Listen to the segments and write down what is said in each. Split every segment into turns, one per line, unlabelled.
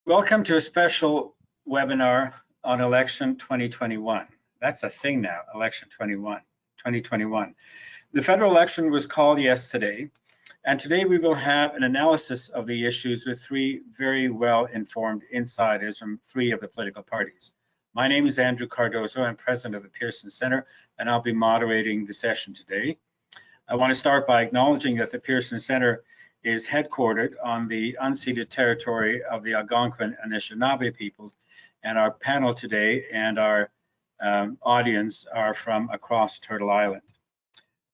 Welcome to a special webinar on election 2021. That's a thing now, election 2021. The federal election was called yesterday, and today we will have an analysis of the issues with three very well-informed insiders from three of the political parties. My name is Andrew Cardozo. I'm president of the Pearson Center, and I'll be moderating the session today. I want to start by acknowledging that the Pearson Center is headquartered on the unceded territory of the Algonquin and Anishinaabe peoples, and our panel today and our audience are from across Turtle Island.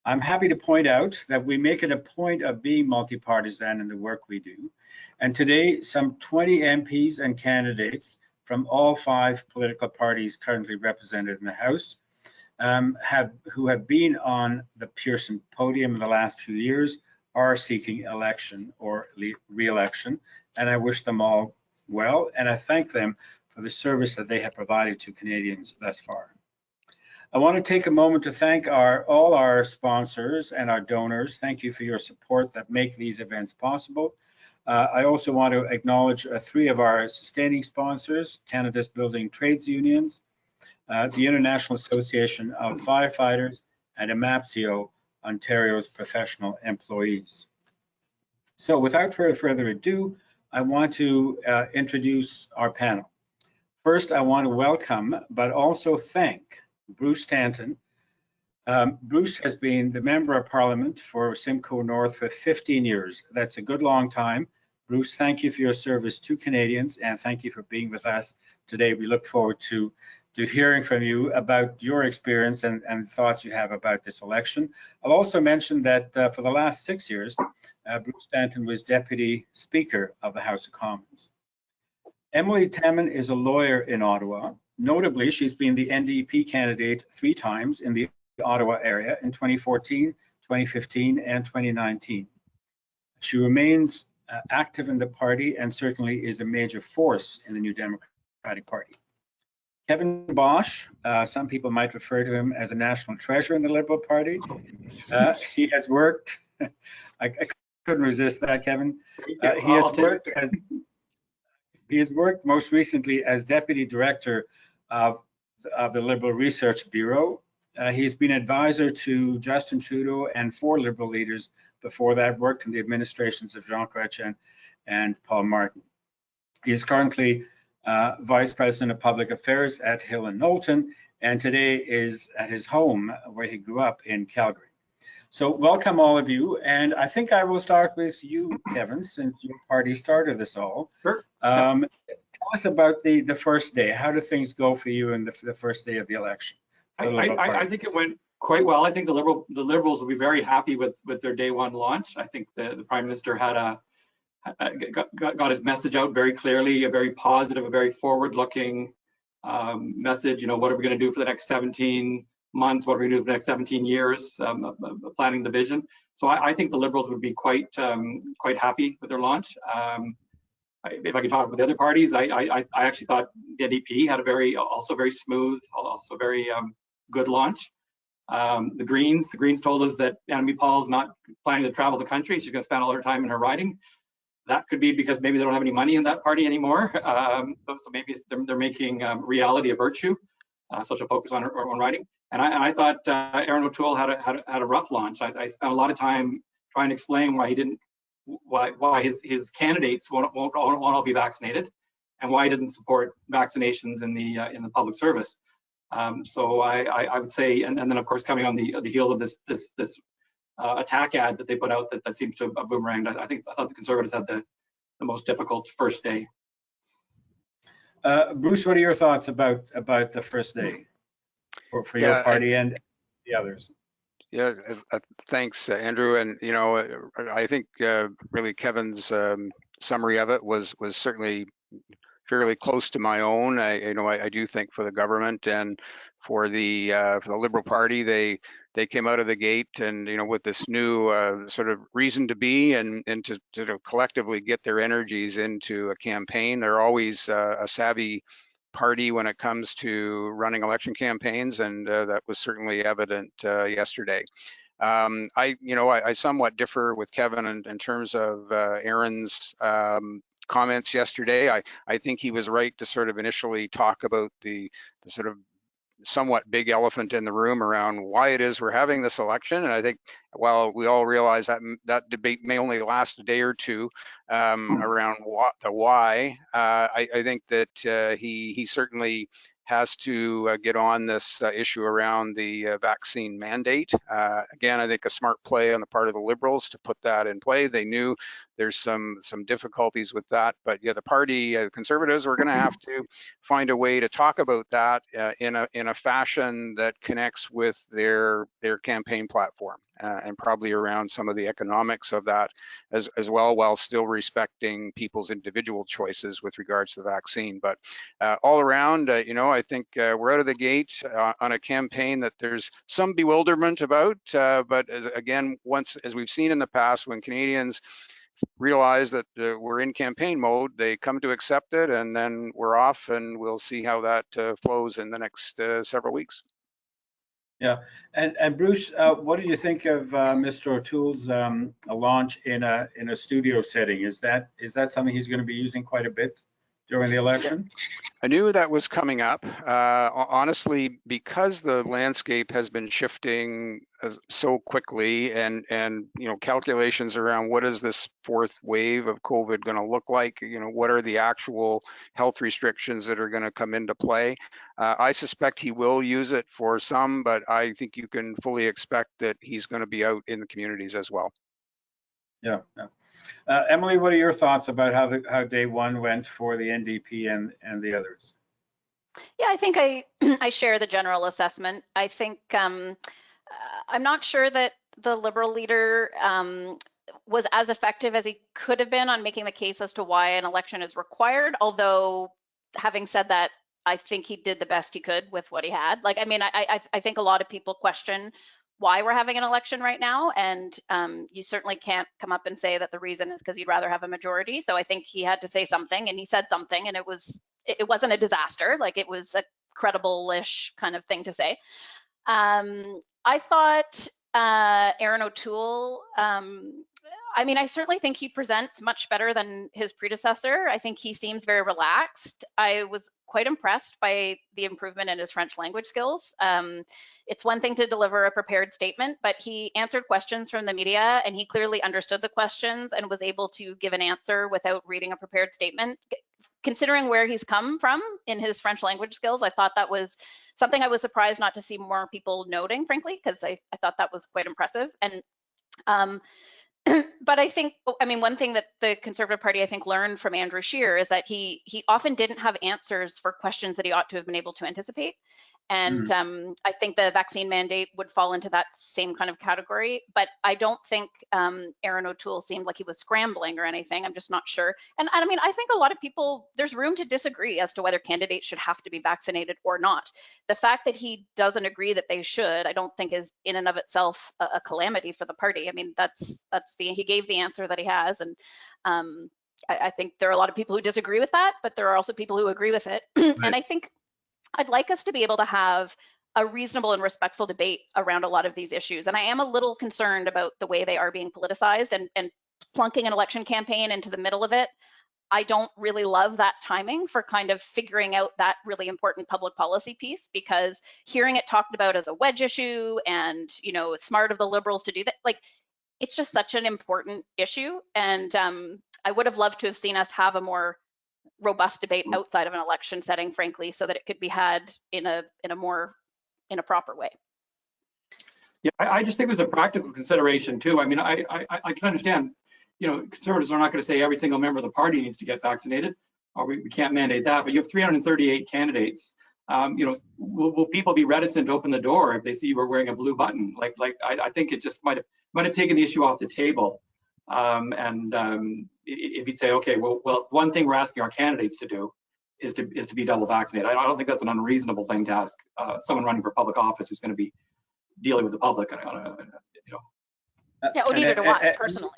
I'm happy to point out that we make it a point of being multi-partisan in the work we do, and today some 20 MPs and candidates from all five political parties currently represented in the House who have been on the Pearson podium in the last few years are seeking election or re-election, and I wish them all well, and I thank them for the service that they have provided to Canadians thus far. I want to take a moment to thank all our sponsors and our donors. Thank you for your support that make these events possible. I also want to acknowledge three of our sustaining sponsors: Canada's Building Trades Unions, the International Association of Firefighters, and AMAPCO, Ontario's professional employees. So without further ado, I want to introduce our panel. First, I want to welcome, but also thank Bruce Stanton. Bruce has been the Member of Parliament for Simcoe North for 15 years. That's a good long time. Bruce, thank you for your service to Canadians, and thank you for being with us today. We look forward to hearing from you about your experience and thoughts you have about this election. I'll also mention that for the last 6 years, Bruce Stanton was Deputy Speaker of the House of Commons. Emilie Taman is a lawyer in Ottawa. Notably, she's been the NDP candidate 3 times in the Ottawa area in 2014, 2015, and 2019. She remains active in the party and certainly is a major force in the New Democratic Party. Kevin Bosch, some people might refer to him as a national treasure in the Liberal Party. He has worked, I couldn't resist that, Kevin. He has worked most recently as Deputy Director of the Liberal Research Bureau. He's been advisor to Justin Trudeau and 4 Liberal leaders before that, worked in the administrations of Jean Chrétien and Paul Martin. He is currently Vice President of Public Affairs at Hill and Knowlton, and today is at his home where he grew up in Calgary. So welcome all of you, and I think I will start with you, Kevin, since your party started this all. Sure. Tell us about the first day. How did things go for you in the first day of the election?
I think it went quite well. I think the Liberals will be very happy with their day one launch. I think the Prime Minister had got his message out very clearly, a very positive, a very forward-looking message. You know, what are we going to do for the next 17 months? What are we going to do for the next 17 years? Planning the vision. So I think the Liberals would be quite happy with their launch. If I could talk about the other parties, I actually thought the NDP had a also very smooth, also very good launch. The Greens told us that Annamie Paul's not planning to travel the country. She's going to spend all her time in her riding. That could be because maybe they don't have any money in that party anymore. So maybe they're making reality a virtue. So she'll focus on her own riding. And I thought Aaron O'Toole had a rough launch. I spent a lot of time trying to explain why his candidates won't all be vaccinated, and why he doesn't support vaccinations in the public service. So I would say, and then of course coming on the heels of this attack ad that they put out that seems to have boomeranged. I thought the Conservatives had the most difficult first day.
Bruce, what are your thoughts about the first day for your party and the others?
Yeah, thanks, Andrew. And you know, I think really Kevin's summary of it was certainly fairly close to my own. I do think for the government and for the Liberal Party, they came out of the gate and with this new sort of reason to be and to collectively get their energies into a campaign. They're always a savvy party when it comes to running election campaigns, and that was certainly evident yesterday. I somewhat differ with Kevin in terms of Aaron's comments yesterday. I think he was right to sort of initially talk about the sort of somewhat big elephant in the room around why it is we're having this election. And I think while we all realize that that debate may only last a day or two around the why, I think that he certainly has to get on this issue around the vaccine mandate. Again, I think a smart play on the part of the Liberals to put that in play. They knew there's some difficulties with that, but yeah, the party Conservatives were going to have to find a way to talk about that in a fashion that connects with their campaign platform and probably around some of the economics of that as well, while still respecting people's individual choices with regards to the vaccine. But all around, you know, I think we're out of the gate on a campaign that there's some bewilderment about, but again, as we've seen in the past, when Canadians realize that we're in campaign mode, they come to accept it, and then we're off, and we'll see how that flows in the next several weeks.
Yeah, and Bruce, what do you think of Mr. O'Toole's launch in a studio setting? Is that something he's going to be using quite a bit during the election?
I knew that was coming up. Honestly, because the landscape has been shifting so quickly, and you know, calculations around what is this fourth wave of COVID going to look like? You know, what are the actual health restrictions that are going to come into play? I suspect he will use it for some, but I think you can fully expect that he's going to be out in the communities as well.
Yeah. Emilie, what are your thoughts about how day one went for the NDP and the others?
Yeah, I think I share the general assessment. I think I'm not sure that the Liberal leader was as effective as he could have been on making the case as to why an election is required. Although, having said that, I think he did the best he could with what he had. Like, I mean, I think a lot of people question why we're having an election right now, and you certainly can't come up and say that the reason is because you'd rather have a majority. So I think he had to say something, and he said something, and it wasn't a disaster. Like, it was a credible-ish kind of thing to say. I thought Aaron O'Toole, I mean, I certainly think he presents much better than his predecessor. I think he seems very relaxed. I was quite impressed by the improvement in his French language skills. It's one thing to deliver a prepared statement, but he answered questions from the media, and he clearly understood the questions and was able to give an answer without reading a prepared statement. Considering where he's come from in his French language skills, I thought that was something I was surprised not to see more people noting, frankly, because I thought that was quite impressive. And but I think, I mean, one thing that the Conservative Party, I think, learned from Andrew Scheer is that he often didn't have answers for questions that he ought to have been able to anticipate. And I think the vaccine mandate would fall into that same kind of category. But I don't think Aaron O'Toole seemed like he was scrambling or anything. I'm just not sure. And I mean, I think a lot of people, there's room to disagree as to whether candidates should have to be vaccinated or not. The fact that he doesn't agree that they should, I don't think is in and of itself a calamity for the party. I mean, he gave the answer that he has. And I think there are a lot of people who disagree with that, but there are also people who agree with it. Right. And I think I'd like us to be able to have a reasonable and respectful debate around a lot of these issues. And I am a little concerned about the way they are being politicized and plunking an election campaign into the middle of it. I don't really love that timing for kind of figuring out that really important public policy piece, because hearing it talked about as a wedge issue and, you know, it's smart of the Liberals to do that, like, it's just such an important issue. And I would have loved to have seen us have a more robust debate outside of an election setting, frankly, so that it could be had in a proper way.
Yeah, I just think there's a practical consideration too. I mean, I can understand, you know, Conservatives are not going to say every single member of the party needs to get vaccinated, or we can't mandate that. But you have 338 candidates. You know, will people be reticent to open the door if they see we're wearing a blue button? Like I think it just might have taken the issue off the table. If you'd say, okay, well, one thing we're asking our candidates to do is to be double vaccinated. I don't think that's an unreasonable thing to ask someone running for public office who's going to be dealing with the public on a, you know.
Yeah, or neither do I personally.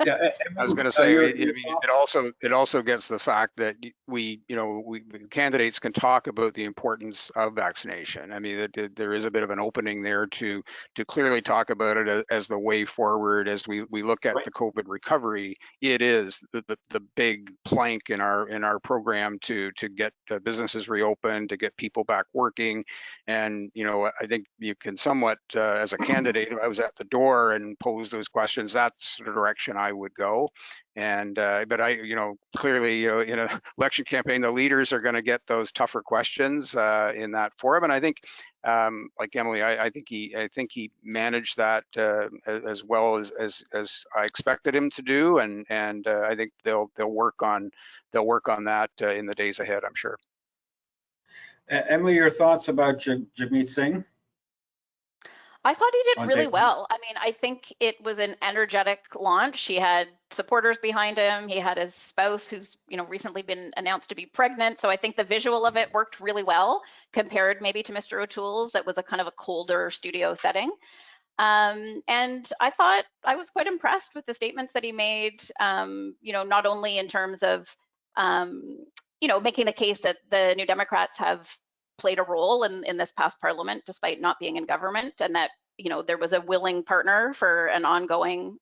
Yeah,
I was going to
Emily,
say, I mean, it also gets the fact that we candidates can talk about the importance of vaccination. I mean, there is a bit of an opening there to clearly talk about it as the way forward as we look at
Right.
the COVID recovery. It is the big plank in our program to get businesses reopened, to get people back working, and I think you can somewhat as a candidate, if I was at the door and posed those questions, that's the direction I would go. And but I, clearly, in an election campaign, the leaders are going to get those tougher questions in that forum. And I think, like Emily, I think he managed that as well as I expected him to do. And I think they'll work on that in the days ahead, I'm sure.
Emily, your thoughts about Jagmeet Singh?
I thought he did
On
really
day one?
well. I mean, I think it was an energetic launch. He had supporters behind him. He had his spouse who's, recently been announced to be pregnant. So I think the visual of it worked really well compared maybe to Mr. O'Toole's. That was a kind of a colder studio setting. And I thought I was quite impressed with the statements that he made, not only in terms of, making the case that the New Democrats have played a role in this past parliament, despite not being in government, and that, there was a willing partner for an ongoing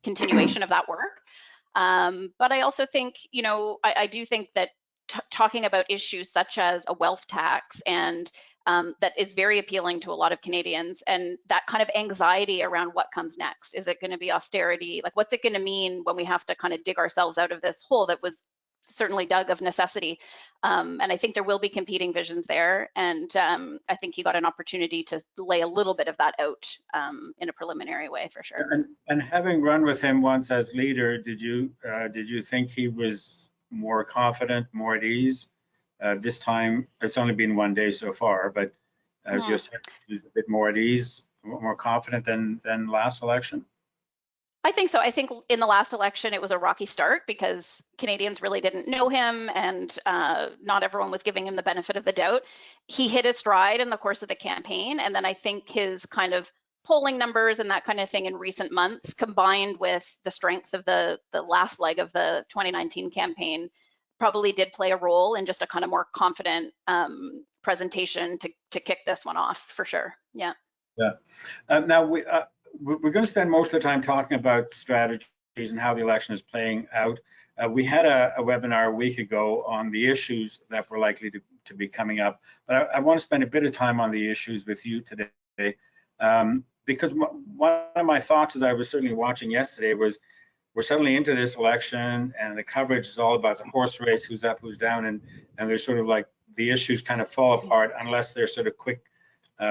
continuation of that work. But I also think, I do think that talking about issues such as a wealth tax and that is very appealing to a lot of Canadians, and that kind of anxiety around what comes next. Is it going to be austerity? Like, what's it going to mean when we have to kind of dig ourselves out of this hole that was certainly dug of necessity? And I think there will be competing visions there. And I think he got an opportunity to lay a little bit of that out in a preliminary way, for sure.
And having run with him once as leader, did you think he was more confident, more at ease? This time, it's only been one day so far, but just he's a bit more at ease, more confident than last election?
I think so. I think in the last election, it was a rocky start because Canadians really didn't know him, and not everyone was giving him the benefit of the doubt. He hit his stride in the course of the campaign, and then I think his kind of polling numbers and that kind of thing in recent months, combined with the strength of the last leg of the 2019 campaign, probably did play a role in just a kind of more confident presentation to kick this one off, for sure. Yeah.
Now we're going to spend most of the time talking about strategies and how the election is playing out. We had a webinar a week ago on the issues that were likely to be coming up, but I want to spend a bit of time on the issues with you today, because one of my thoughts as I was certainly watching yesterday was we're suddenly into this election and the coverage is all about the horse race, who's up, who's down, and there's sort of like the issues kind of fall apart unless they're sort of quick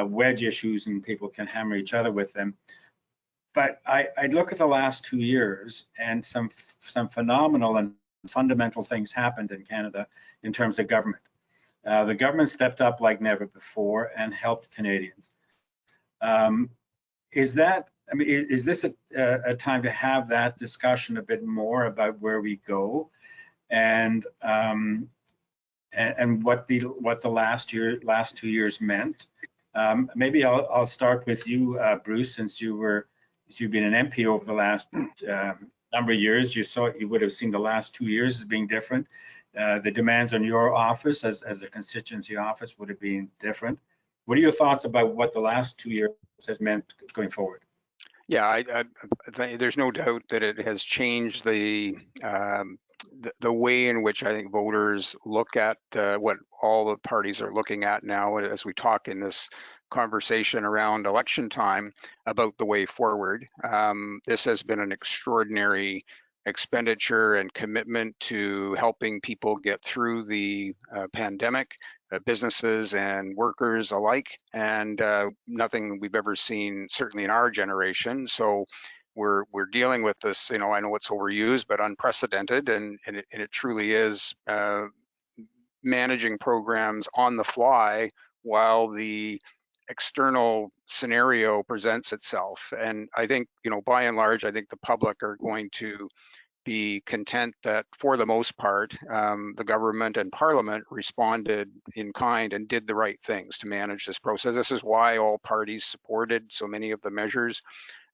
wedge issues and people can hammer each other with them. But I'd look at the last 2 years and some phenomenal and fundamental things happened in Canada in terms of government. The government stepped up like never before and helped Canadians. Is this a time to have that discussion a bit more about where we go and what the last 2 years meant? Maybe I'll start with you, Bruce, since you've been an MP over the last number of years. You would have seen the last 2 years as being different. The demands on your office as a constituency office would have been different. What are your thoughts about what the last 2 years has meant going forward?
Yeah, I think there's no doubt that it has changed the way in which I think voters look at what all the parties are looking at now as we talk in this conversation around election time about the way forward. This has been an extraordinary expenditure and commitment to helping people get through the pandemic, businesses and workers alike, and nothing we've ever seen, certainly in our generation. So we're dealing with this, I know it's overused, but unprecedented, and it truly is managing programs on the fly while the external scenario presents itself. And I think, by and large, I think the public are going to be content that for the most part, the government and parliament responded in kind and did the right things to manage this process. This is why all parties supported so many of the measures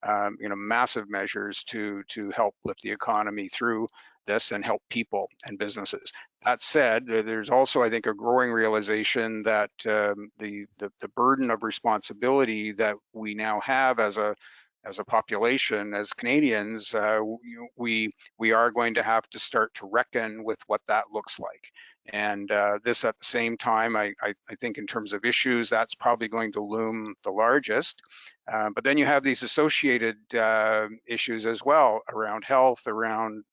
massive measures to help lift the economy through this and help people and businesses. That said, there's also, I think, a growing realization that the burden of responsibility that we now have as a population, as Canadians, we are going to have to start to reckon with what that looks like. And this, at the same time, I think in terms of issues, that's probably going to loom the largest. But then you have these associated issues as well around health, around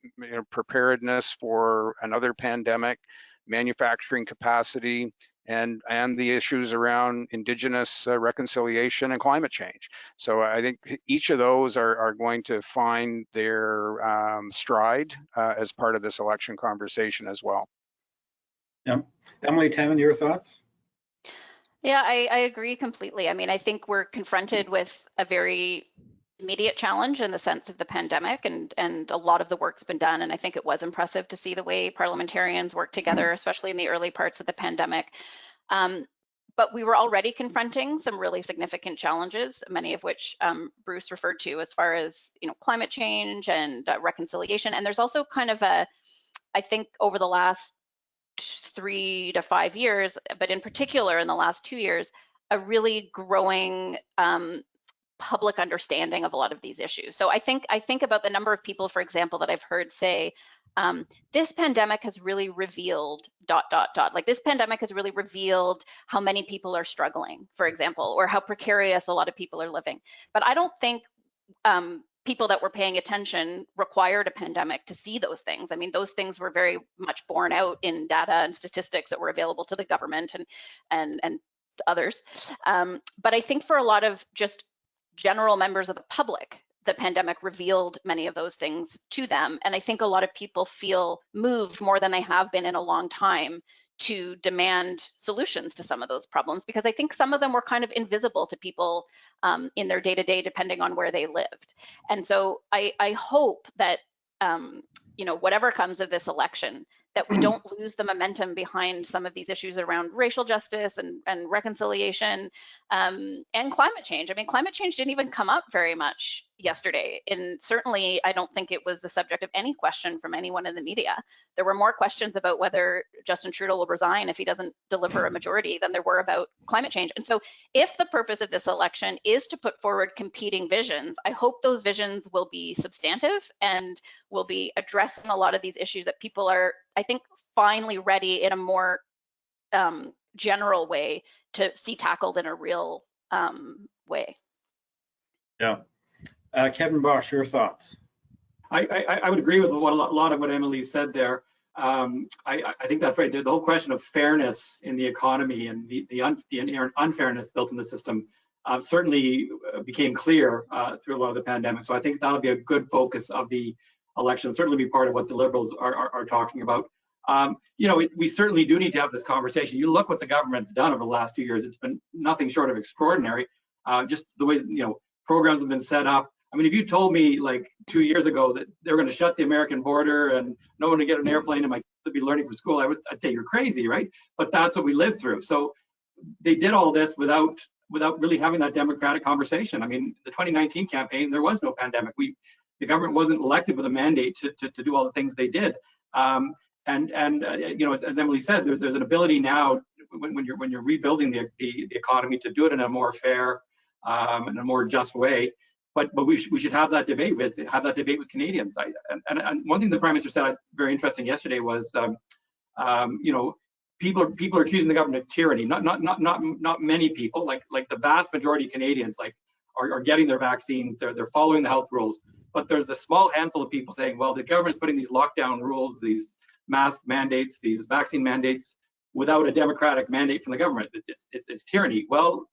preparedness for another pandemic, manufacturing capacity, and the issues around Indigenous reconciliation and climate change. So I think each of those are going to find their stride as part of this election conversation as well.
Yeah. Emilie Taman, your thoughts?
Yeah, I agree completely. I mean, I think we're confronted with a very immediate challenge in the sense of the pandemic, and a lot of the work's been done. And I think it was impressive to see the way parliamentarians work together, especially in the early parts of the pandemic. But we were already confronting some really significant challenges, many of which Bruce referred to, as far as climate change and reconciliation. And there's also kind of I think over the last 3 to 5 years, but in particular in the last 2 years, a really growing public understanding of a lot of these issues. So I think about the number of people, for example, that I've heard say, this pandemic has really revealed ... Like, this pandemic has really revealed how many people are struggling, for example, or how precarious a lot of people are living. But I don't think people that were paying attention required a pandemic to see those things. I mean, those things were very much borne out in data and statistics that were available to the government and others. But I think for a lot of just general members of the public, the pandemic revealed many of those things to them. And I think a lot of people feel moved more than they have been in a long time to demand solutions to some of those problems, because I think some of them were kind of invisible to people in their day-to-day, depending on where they lived. And so I hope that, whatever comes of this election, that we don't lose the momentum behind some of these issues around racial justice and reconciliation and climate change. I mean, climate change didn't even come up very much yesterday. And certainly, I don't think it was the subject of any question from anyone in the media. There were more questions about whether Justin Trudeau will resign if he doesn't deliver a majority than there were about climate change. And so if the purpose of this election is to put forward competing visions, I hope those visions will be substantive and will be addressing a lot of these issues that people are, I think, finally ready in a more general way to see tackled in a real way.
Yeah. Kevin Bosch, your thoughts?
I would agree with a lot of what Emilie said there. I think that's right. The whole question of fairness in the economy and the inherent unfairness built in the system certainly became clear through a lot of the pandemic. So I think that'll be a good focus of the election, certainly be part of what the Liberals are talking about. We certainly do need to have this conversation. You look what the government's done over the last 2 years, it's been nothing short of extraordinary. Just the way, programs have been set up. I mean, if you told me like 2 years ago that they were going to shut the American border and no one would get an airplane and my kids would be learning for school, I'd say you're crazy, right? But that's what we lived through. So they did all this without really having that democratic conversation. I mean, the 2019 campaign, there was no pandemic. The government wasn't elected with a mandate to do all the things they did. As Emilie said, there's an ability now when you're rebuilding the economy to do it in a more fair and a more just way. But we should have that debate with Canadians. And one thing the Prime Minister said very interesting yesterday was, people are accusing the government of tyranny. Not many people, like the vast majority of Canadians, are getting their vaccines. They're following the health rules. But there's a small handful of people saying, well, the government's putting these lockdown rules, these mask mandates, these vaccine mandates without a democratic mandate from the government. It's tyranny. Well,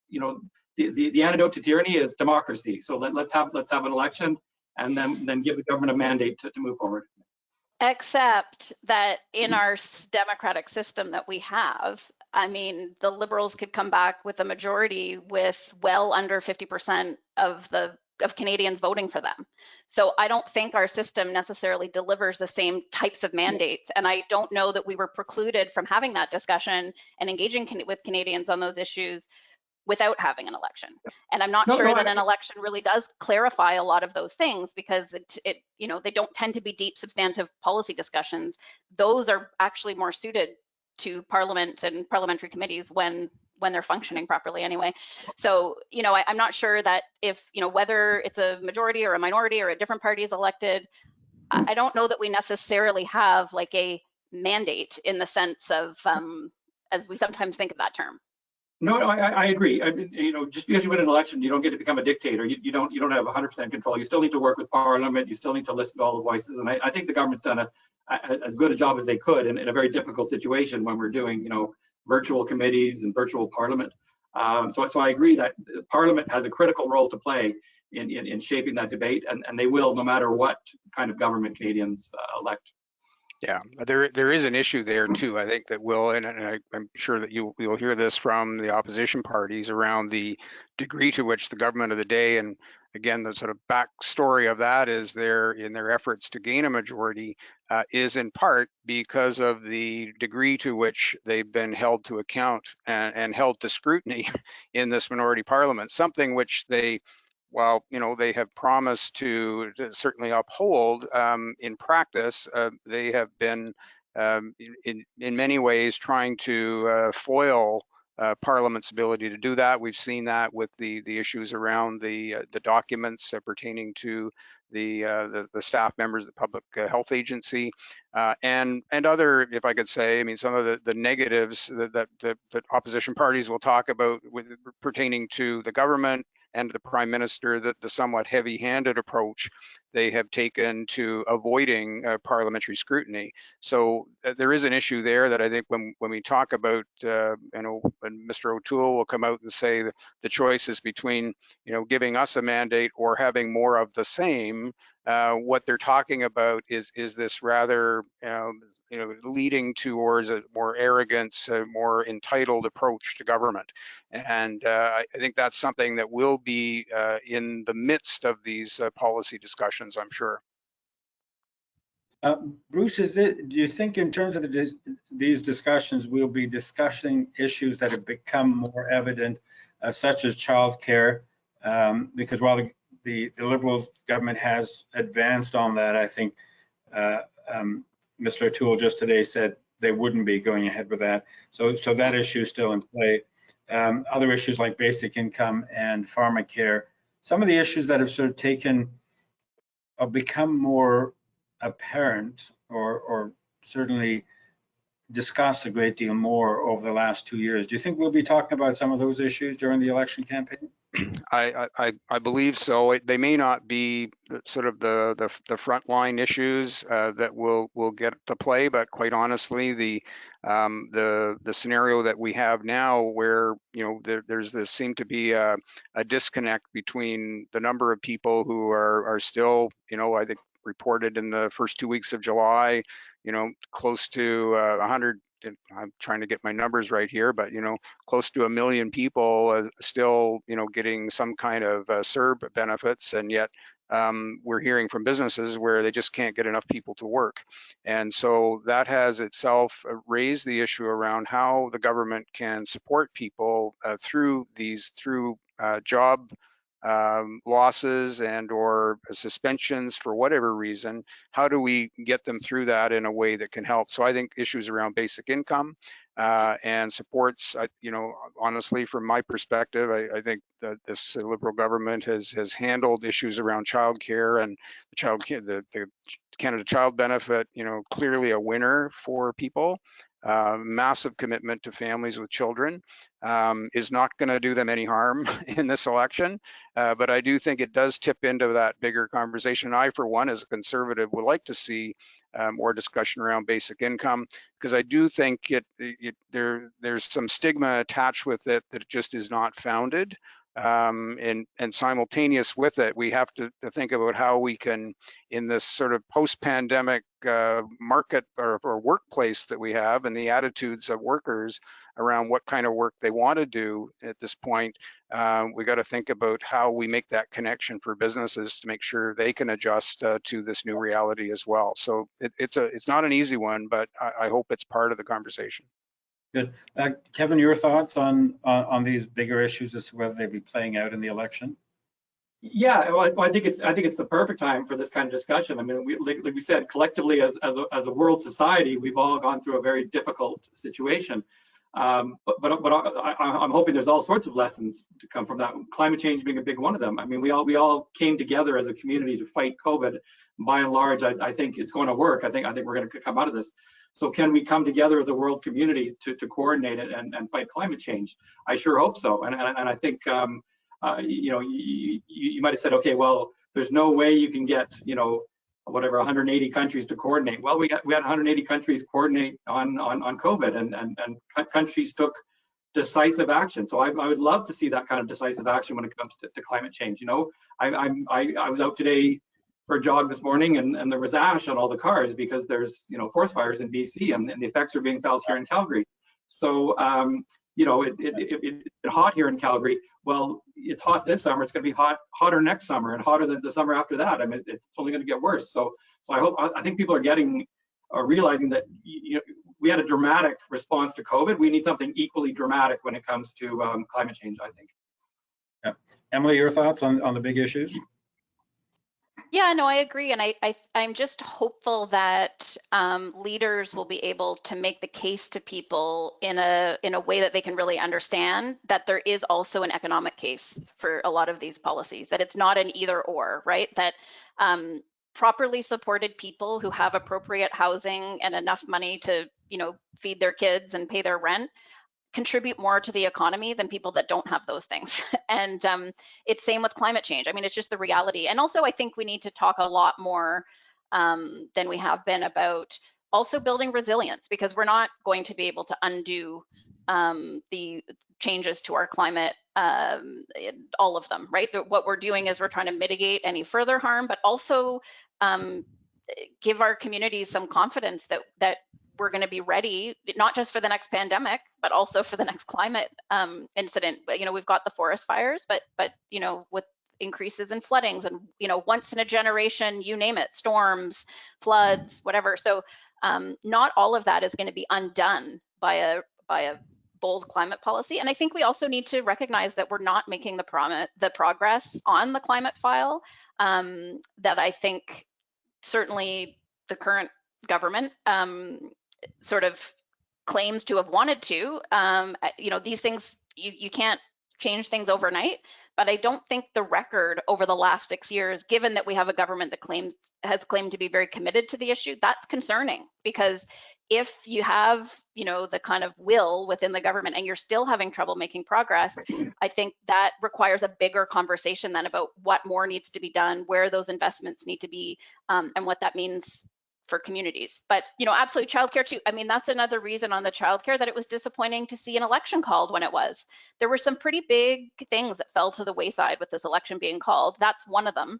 the antidote to tyranny is democracy. So let's have an election and then give the government a mandate to move forward.
Except that in our democratic system that we have, I mean, the Liberals could come back with a majority with well under 50% of Canadians voting for them. So I don't think our system necessarily delivers the same types of mandates. And I don't know that we were precluded from having that discussion and engaging with Canadians on those issues without having an election. And I'm not
No,
sure
no,
that an election really does clarify a lot of those things, because it you know, they don't tend to be deep substantive policy discussions. Those are actually more suited to Parliament and parliamentary committees when they're functioning properly anyway. So, you know, I'm not sure that if, you know, whether it's a majority or a minority or a different party is elected, I don't know that we necessarily have like a mandate in the sense of, as we sometimes think of that term.
No, I agree. I mean, you know, just because you win an election, you don't get to become a dictator. You don't have 100% control. You still need to work with Parliament. You still need to listen to all the voices. And I think the government's done as good a job as they could in a very difficult situation when we're doing, you know, virtual committees and virtual Parliament. So I agree that Parliament has a critical role to play in shaping that debate, and they will, no matter what kind of government Canadians elect.
Yeah, there is an issue there too. I think that will, and I'm sure that you'll hear this from the opposition parties around the degree to which the government of the day, and again, the sort of backstory of that is in their efforts to gain a majority is in part because of the degree to which they've been held to account and held to scrutiny in this minority parliament, something which they, while you know they have promised to certainly uphold, in practice they have been in many ways trying to foil Parliament's ability to do that. We've seen that with the issues around the documents pertaining to the staff members of the Public Health Agency and other, if I could say, I mean, some of the negatives that opposition parties will talk about pertaining to the government and the Prime Minister, that the somewhat heavy-handed approach they have taken to avoiding parliamentary scrutiny. So there is an issue there that I think when we talk about, you know, when Mr. O'Toole will come out and say that the choice is between, you know, giving us a mandate or having more of the same, what they're talking about is this rather, you know, leading towards a more arrogance, a more entitled approach to government. And I think that's something that will be in the midst of these policy discussions, I'm sure.
Bruce, do you think in terms of these discussions, we'll be discussing issues that have become more evident, such as childcare? Because while the Liberal government has advanced on that, I think Mr. O'Toole just today said they wouldn't be going ahead with that. So that issue is still in play. Other issues like basic income and pharmacare, some of the issues that have sort of taken or become more apparent or certainly discussed a great deal more over the last 2 years. Do you think we'll be talking about some of those issues during the election campaign?
I believe so. They may not be sort of the frontline issues that will get to play, but quite honestly, the scenario that we have now, where you know there's this seem to be a disconnect between the number of people who are still, you know, I think reported in the first 2 weeks of July, you know, close to 100. I'm trying to get my numbers right here, but you know, close to 1 million people still, you know, getting some kind of CERB benefits, and yet we're hearing from businesses where they just can't get enough people to work. And so that has itself raised the issue around how the government can support people through job losses and or suspensions for whatever reason. How do we get them through that in a way that can help? So I think issues around basic income and supports, you know, honestly, from my perspective, I think that this Liberal government has handled issues around childcare and the Canada Child Benefit, you know, clearly a winner for people. Massive commitment to families with children is not going to do them any harm in this election, but I do think it does tip into that bigger conversation. I, for one, as a Conservative, would like to see more discussion around basic income, because I do think there's some stigma attached with it that just is not founded. And simultaneous with it, we have to think about how we can, in this sort of post-pandemic market or workplace that we have, and the attitudes of workers around what kind of work they want to do at this point, we got to think about how we make that connection for businesses to make sure they can adjust to this new reality as well. So it's not an easy one, but I hope it's part of the conversation.
Good. Kevin, your thoughts on these bigger issues as to whether they be playing out in the election?
Yeah, well, I think it's the perfect time for this kind of discussion. I mean, like we said, collectively as a world society, we've all gone through a very difficult situation. But I'm hoping there's all sorts of lessons to come from that. Climate change being a big one of them. I mean, we all came together as a community to fight COVID. By and large, I think it's going to work. I think we're going to come out of this. So can we come together as a world community to coordinate it and fight climate change? I sure hope so. And I think you know, you might have said, okay, well, there's no way you can get, you know, whatever 180 countries to coordinate. Well, we had 180 countries coordinate on COVID, and countries took decisive action. So I would love to see that kind of decisive action when it comes to climate change. You know, I was out today for a jog this morning, and there was ash on all the cars because there's, you know, forest fires in BC, and the effects are being felt here in Calgary. So you know, it's hot here in Calgary. Well, it's hot this summer. It's going to be hotter next summer, and hotter than the summer after that. I mean, it's only going to get worse. So I think people are realizing that, you know, we had a dramatic response to COVID. We need something equally dramatic when it comes to climate change, I think.
Yeah. Emily, your thoughts on the big issues?
Yeah, no, I agree. And I'm just hopeful that leaders will be able to make the case to people in a way that they can really understand that there is also an economic case for a lot of these policies, that it's not an either or, right? That properly supported people who have appropriate housing and enough money to, you know, feed their kids and pay their rent contribute more to the economy than people that don't have those things. And it's same with climate change. I mean, it's just the reality. And also, I think we need to talk a lot more than we have been about also building resilience, because we're not going to be able to undo the changes to our climate, all of them, right? What we're doing is we're trying to mitigate any further harm, but also give our communities some confidence that we're going to be ready, not just for the next pandemic, but also for the next climate incident. But, you know, we've got the forest fires, but you know, with increases in floodings and, you know, once in a generation, you name it, storms, floods, whatever. So not all of that is going to be undone by a bold climate policy. And I think we also need to recognize that we're not making the progress on the climate file that I think certainly the current government sort of claims to have wanted to. You know, these things, you can't change things overnight, but I don't think the record over the last 6 years, given that we have a government that has claimed to be very committed to the issue, that's concerning. Because if you have, you know, the kind of will within the government and you're still having trouble making progress, I think that requires a bigger conversation then about what more needs to be done, where those investments need to be, and what that means for communities. But, you know, absolutely, childcare too. I mean, that's another reason on the childcare that it was disappointing to see an election called when it was. There were some pretty big things that fell to the wayside with this election being called. That's one of them.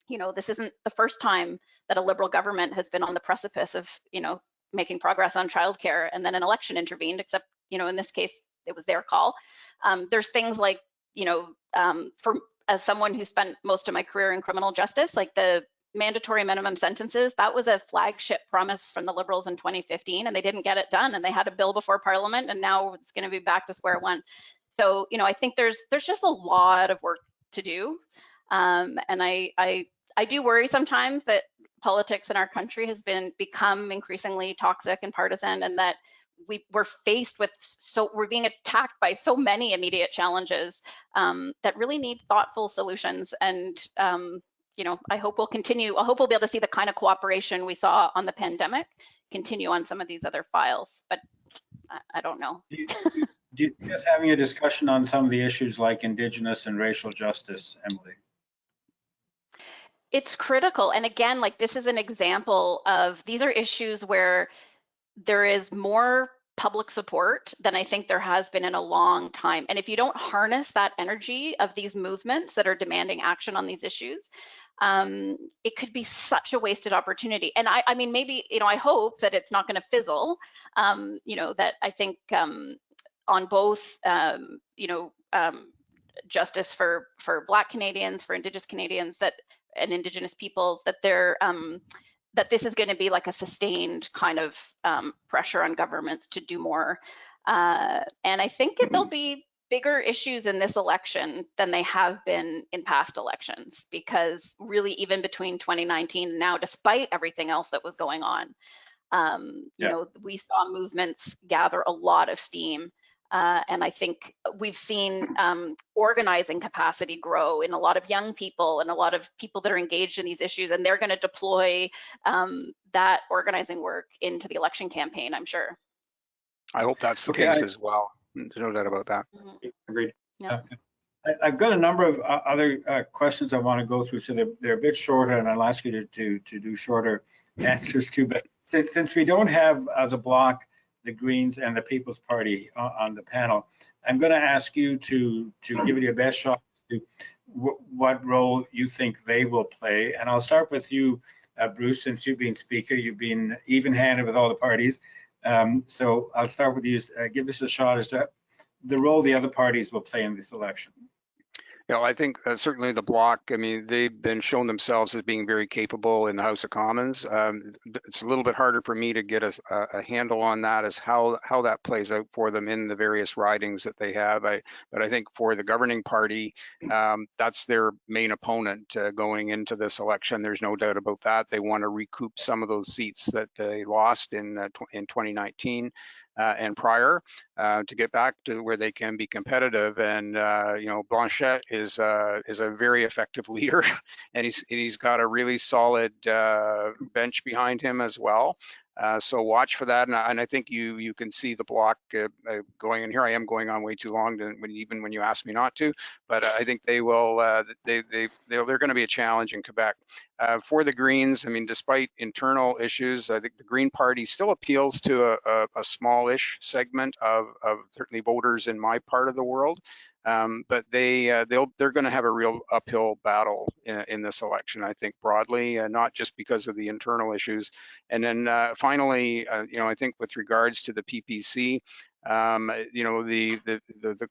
You know, this isn't the first time that a Liberal government has been on the precipice of, you know, making progress on childcare and then an election intervened, except, you know, in this case, it was their call. There's things like, you know, as someone who spent most of my career in criminal justice, like the mandatory minimum sentences, that was a flagship promise from the Liberals in 2015, and they didn't get it done, and they had a bill before Parliament, and now it's going to be back to square one. So, you know, I think there's just a lot of work to do, and I do worry sometimes that politics in our country has become increasingly toxic and partisan, and that we're faced with we're being attacked by so many immediate challenges that really need thoughtful solutions. And you know, I hope we'll be able to see the kind of cooperation we saw on the pandemic continue on some of these other files, but I don't know.
Do you guys having a discussion on some of the issues like Indigenous and racial justice, Emily?
It's critical. And again, like, this is an example of, these are issues where there is more public support than I think there has been in a long time. And if you don't harness that energy of these movements that are demanding action on these issues, it could be such a wasted opportunity. And I mean, maybe, you know, I hope that it's not going to fizzle, you know, that I think on both, you know, justice for Black Canadians, for Indigenous Canadians, and Indigenous peoples, that they're that this is going to be like a sustained kind of pressure on governments to do more And I think there'll be bigger issues in this election than they have been in past elections, because really even between 2019 and now, despite everything else that was going on, you know, we saw movements gather a lot of steam. And I think we've seen organizing capacity grow in a lot of young people and a lot of people that are engaged in these issues, and they're going to deploy that organizing work into the election campaign, I'm sure.
I hope that's the case as well. There's no doubt about that.
Agreed.
Yeah.
I've got a number of other questions I want to go through, so they're a bit shorter, and I'll ask you to do shorter answers too. But since we don't have as a block the Greens and the People's Party on the panel, I'm going to ask you to give it your best shot to what role you think they will play. And I'll start with you, Bruce, since you've been speaker, you've been even-handed with all the parties. So I'll start with you. Give us a shot as to the role the other parties will play in this election.
You know, I think certainly the Bloc, I mean, they've been shown themselves as being very capable in the House of Commons. It's a little bit harder for me to get a handle on that, as how that plays out for them in the various ridings that they have. But I think for the governing party, that's their main opponent going into this election. There's no doubt about that. They want to recoup some of those seats that they lost in 2019. And prior, to get back to where they can be competitive. And you know, Blanchet is a very effective leader, and he's got a really solid bench behind him as well. So watch for that, and I think you can see the Bloc going. And here I am going on way too long, even when you ask me not to. But I think they will. They're going to be a challenge in Quebec. For the Greens, I mean, despite internal issues, I think the Green Party still appeals to a smallish segment of certainly voters in my part of the world. But they're going to have a real uphill battle in this election, I think, broadly, not just because of the internal issues. And then finally, you know, I think with regards to the PPC, you know, the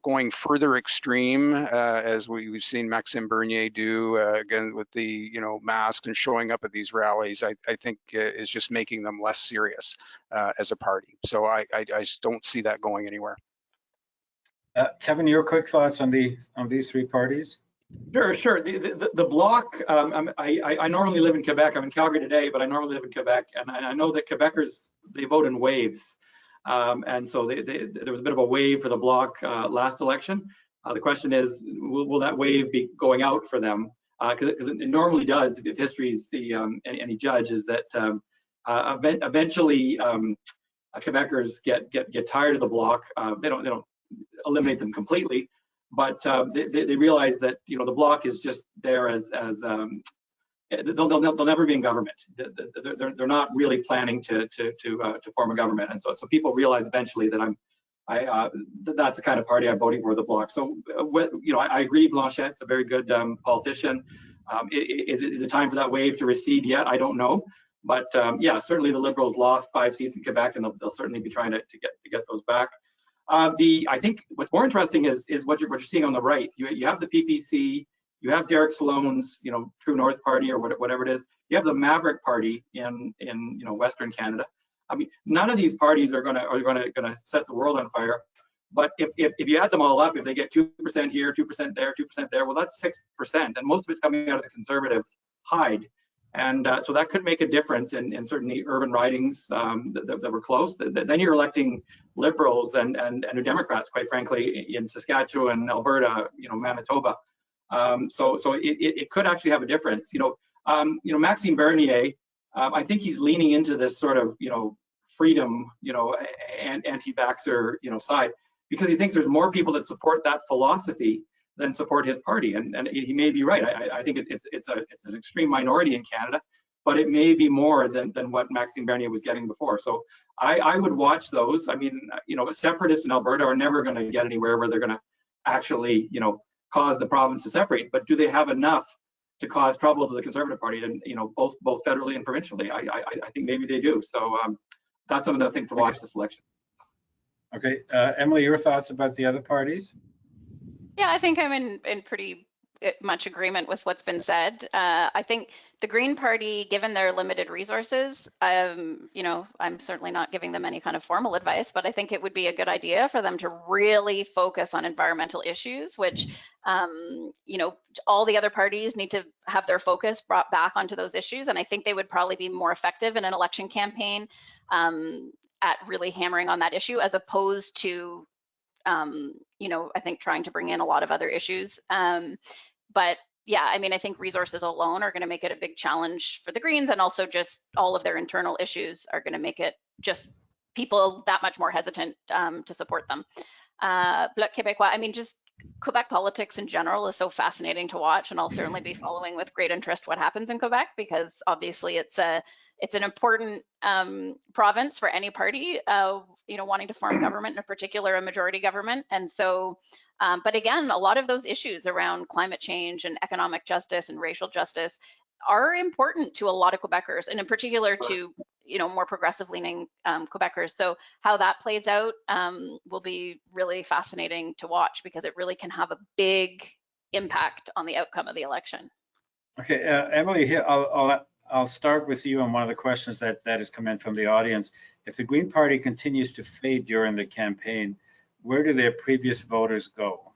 going further extreme, as we've seen Maxime Bernier do again with the, you know, masks and showing up at these rallies, I think is just making them less serious as a party. So I just don't see that going anywhere.
Kevin, your quick thoughts on these three parties?
Sure. The Bloc, I normally live in Quebec. I'm in Calgary today, but I normally live in Quebec, and I know that Quebecers, they vote in waves. And so there was a bit of a wave for the Bloc last election. The question is, will that wave be going out for them? Because it normally does, if history's any judge, is that eventually Quebecers get tired of the Bloc. They don't eliminate them completely, but they realize that, you know, the Bloc is just there as they'll never be in government. They're not really planning to form a government, and so people realize eventually that that's the kind of party I'm voting for, the Bloc. So you know, I agree, Blanchet's a very good politician. Is it time for that wave to recede yet? I don't know, but yeah, certainly the Liberals lost 5 seats in Quebec, and they'll certainly be trying to get those back. I think what's more interesting is what you're seeing on the right. You have the PPC, you have Derek Sloan's, you know, True North Party or whatever it is. You have the Maverick Party in you know, Western Canada. I mean, none of these parties are gonna set the world on fire. But if you add them all up, if they get 2% here, 2% there, 2% there, well, that's 6%, and most of it's coming out of the Conservative hide. And so that could make a difference in certainly urban ridings that were close. Then you're electing Liberals and Democrats, quite frankly, in Saskatchewan, Alberta, you know, Manitoba. So it could actually have a difference. You know, Maxime Bernier, I think he's leaning into this sort of, you know, freedom, you know, and anti-vaxxer, you know, side, because he thinks there's more people that support that philosophy than support his party, and he may be right. I think it's an extreme minority in Canada, but it may be more than what Maxime Bernier was getting before. So I would watch those. I mean, you know, separatists in Alberta are never going to get anywhere where they're going to actually, you know, cause the province to separate. But do they have enough to cause trouble to the Conservative Party, and, you know, both federally and provincially? I think maybe they do. So that's something I think to watch this election.
Okay, Emilie, your thoughts about the other parties?
Yeah, I think I'm in pretty much agreement with what's been said. I think the Green Party, given their limited resources, you know, I'm certainly not giving them any kind of formal advice, but I think it would be a good idea for them to really focus on environmental issues, which, you know, all the other parties need to have their focus brought back onto those issues. And I think they would probably be more effective in an election campaign at really hammering on that issue, as opposed to you know, I think trying to bring in a lot of other issues. But yeah, I mean, I think resources alone are going to make it a big challenge for the Greens, and also just all of their internal issues are going to make it just people that much more hesitant to support them. Bloc Québécois, I mean, just Quebec politics in general is so fascinating to watch, and I'll certainly be following with great interest what happens in Quebec, because obviously it's an important province for any party, you know, wanting to form government, in particular a majority government. And so, but again, a lot of those issues around climate change and economic justice and racial justice are important to a lot of Quebecers, and in particular to, you know, more progressive leaning Quebecers. So how that plays out will be really fascinating to watch, because it really can have a big impact on the outcome of the election.
Okay, Emilie, here I'll start with you on one of the questions that has come in from the audience. If the Green Party continues to fade during the campaign, where do their previous voters go?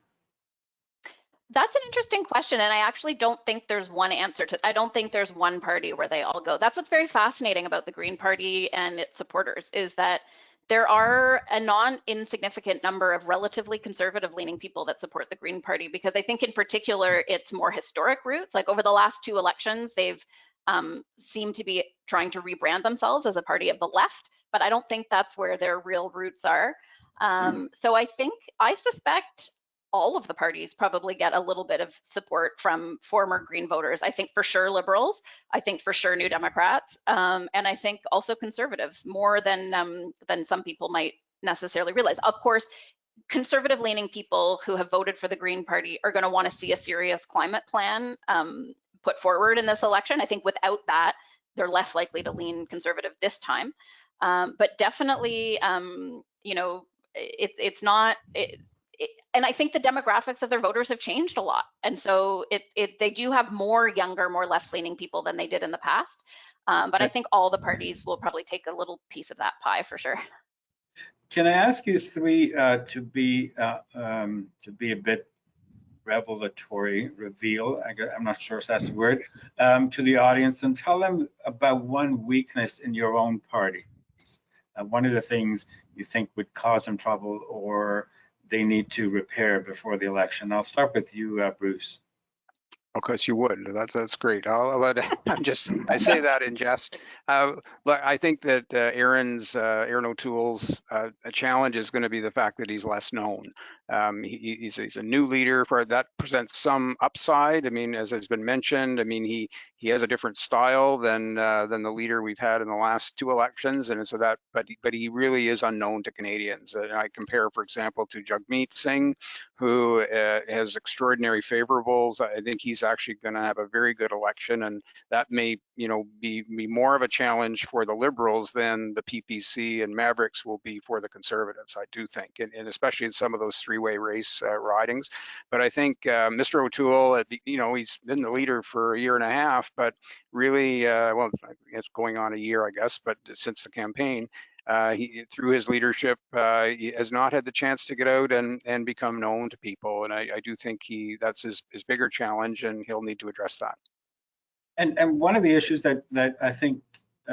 That's an interesting question, and I actually don't think there's one answer to. I don't think there's one party where they all go. That's what's very fascinating about the Green Party and its supporters, is that there are a non-insignificant number of relatively conservative-leaning people that support the Green Party, because I think in particular its more historic roots. Like over the last 2 elections, they've seemed to be trying to rebrand themselves as a party of the left, but I don't think that's where their real roots are. So I suspect all of the parties probably get a little bit of support from former Green voters. I think for sure Liberals, I think for sure New Democrats, and I think also Conservatives, more than some people might necessarily realize. Of course, conservative-leaning people who have voted for the Green Party are going to want to see a serious climate plan put forward in this election. I think without that, they're less likely to lean Conservative this time. But definitely, you know, it's not. And I think the demographics of their voters have changed a lot. And so they do have more younger, more left-leaning people than they did in the past. But I think all the parties will probably take a little piece of that pie for sure.
Can I ask you three to be a bit reveal, I'm not sure if that's the word, to the audience, and tell them about one weakness in your own party. One of the things you think would cause them trouble or they need to repair before the election. I'll start with you, Bruce.
Of course you would. That's great. I say that in jest. Look, I think that Aaron O'Toole's challenge is going to be the fact that he's less known. He's a new leader. That presents some upside. I mean, as has been mentioned, I mean he has a different style than the leader we've had in the last 2 elections, and so that. But he really is unknown to Canadians. And I compare, for example, to Jagmeet Singh, who has extraordinary favorables. I think he's actually going to have a very good election, and that may, you know, be more of a challenge for the Liberals than the PPC and Mavericks will be for the Conservatives, I do think, and especially in some of those 3-way race ridings. But I think Mr. O'Toole, you know, he's been the leader for a year and a half, but really, well, it's going on a year, I guess, but since the campaign, through his leadership, he has not had the chance to get out and become known to people. And I do think that's his bigger challenge, and he'll need to address that.
And one of the issues that I think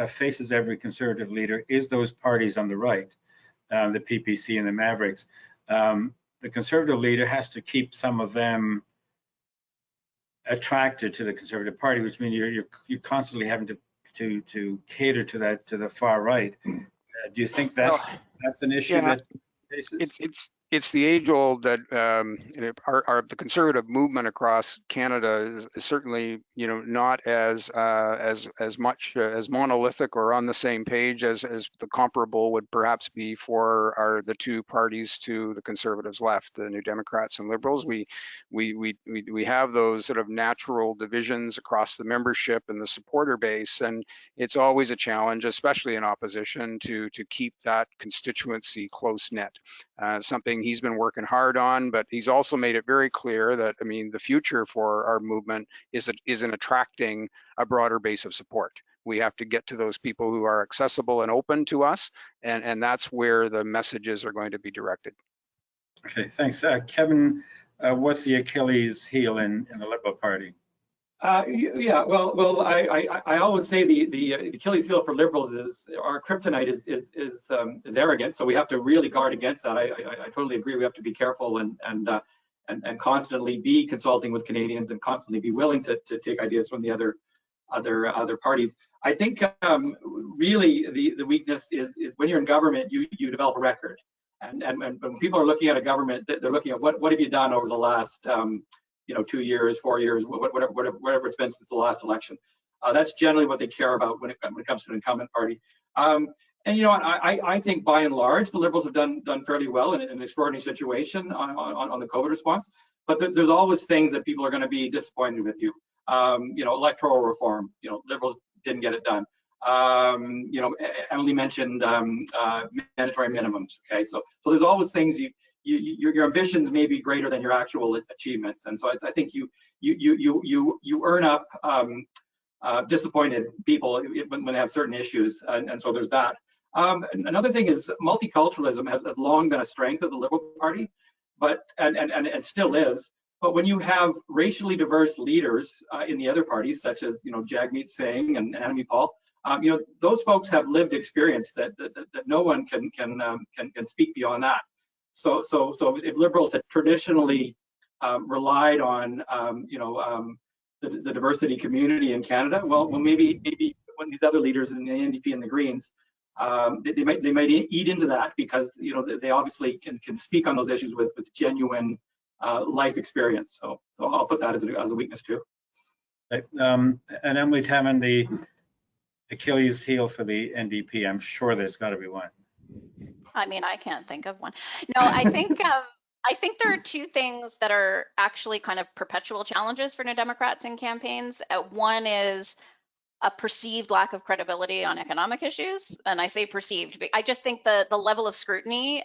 faces every Conservative leader is those parties on the right, the PPC and the Mavericks. The Conservative leader has to keep some of them attracted to the Conservative Party, which means you're constantly having to cater to the far right. Do you think that's an issue that faces?
It's the age-old that the Conservative movement across Canada is certainly, you know, not as much as monolithic or on the same page as the comparable would perhaps be for the 2 parties to the Conservatives left, the New Democrats and Liberals. We have those sort of natural divisions across the membership and the supporter base, and it's always a challenge, especially in opposition, to keep that constituency close knit. Something he's been working hard on, but he's also made it very clear that, I mean, the future for our movement is in attracting a broader base of support. We have to get to those people who are accessible and open to us, and that's where the messages are going to be directed.
Okay, thanks. Kevin, what's the Achilles heel in the Liberal Party?
Yeah, well, I always say the Achilles heel for Liberals is our kryptonite is arrogance. So we have to really guard against that. I totally agree. We have to be careful and constantly be consulting with Canadians and constantly be willing to take ideas from the other parties. I think really the weakness is when you're in government, you develop a record, and when people are looking at a government, they're looking at what have you done over the last 2 years, 4 years, whatever it's been since the last election. That's generally what they care about when it comes to an incumbent party. I think by and large the Liberals have done fairly well in an extraordinary situation on the COVID response. But there's always things that people are going to be disappointed with you. Electoral reform. Liberals didn't get it done. Emily mentioned mandatory minimums. Okay, so there's always things your ambitions may be greater than your actual achievements, and so I think you earn up disappointed people when they have certain issues, and so there's that. Another thing is multiculturalism has long been a strength of the Liberal Party, but and it still is. But when you have racially diverse leaders in the other parties, such as Jagmeet Singh and Anami Paul, those folks have lived experience that no one can speak beyond that. So if Liberals have traditionally relied on the diversity community in Canada, well maybe when these other leaders in the NDP and the Greens, they might eat into that because they obviously can speak on those issues with genuine life experience. So I'll put that as a weakness too.
Okay. And Emilie Taman, the Achilles heel for the NDP, I'm sure there's got to be one.
I mean, I can't think of one. No, I think there are two things that are actually kind of perpetual challenges for New Democrats in campaigns. One is a perceived lack of credibility on economic issues, and I say perceived. I just think the level of scrutiny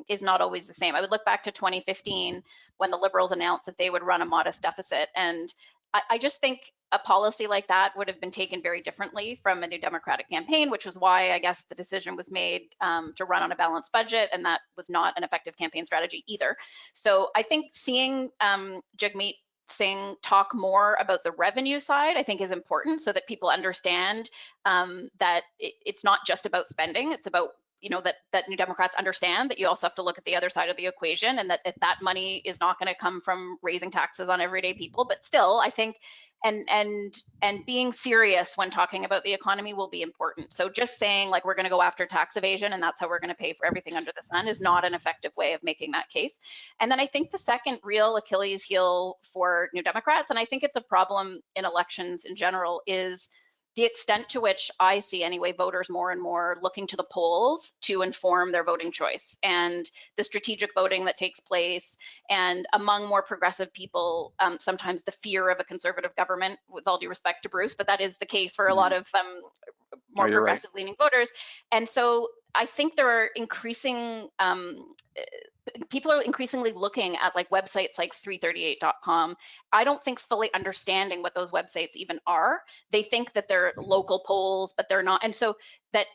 is not always the same. I would look back to 2015 when the Liberals announced that they would run a modest deficit, and I just think a policy like that would have been taken very differently from a New Democratic campaign, which was why I guess the decision was made to run on a balanced budget, and that was not an effective campaign strategy either. So I think seeing Jagmeet Singh talk more about the revenue side, I think is important so that people understand that it's not just about spending, it's about that New Democrats understand that you also have to look at the other side of the equation, and that money is not going to come from raising taxes on everyday people. But still, I think and being serious when talking about the economy will be important. So just saying like we're going to go after tax evasion and that's how we're going to pay for everything under the sun is not an effective way of making that case. And then I think the second real Achilles heel for New Democrats, and I think it's a problem in elections in general, is the extent to which I see anyway voters more and more looking to the polls to inform their voting choice, and the strategic voting that takes place, and among more progressive people, sometimes the fear of a conservative government, with all due respect to Bruce, but that is the case for a lot of more progressive leaning voters. And so I think there are people are increasingly looking at like websites like 338.com. I don't think fully understanding what those websites even are. They think that they're local polls, but they're not. And so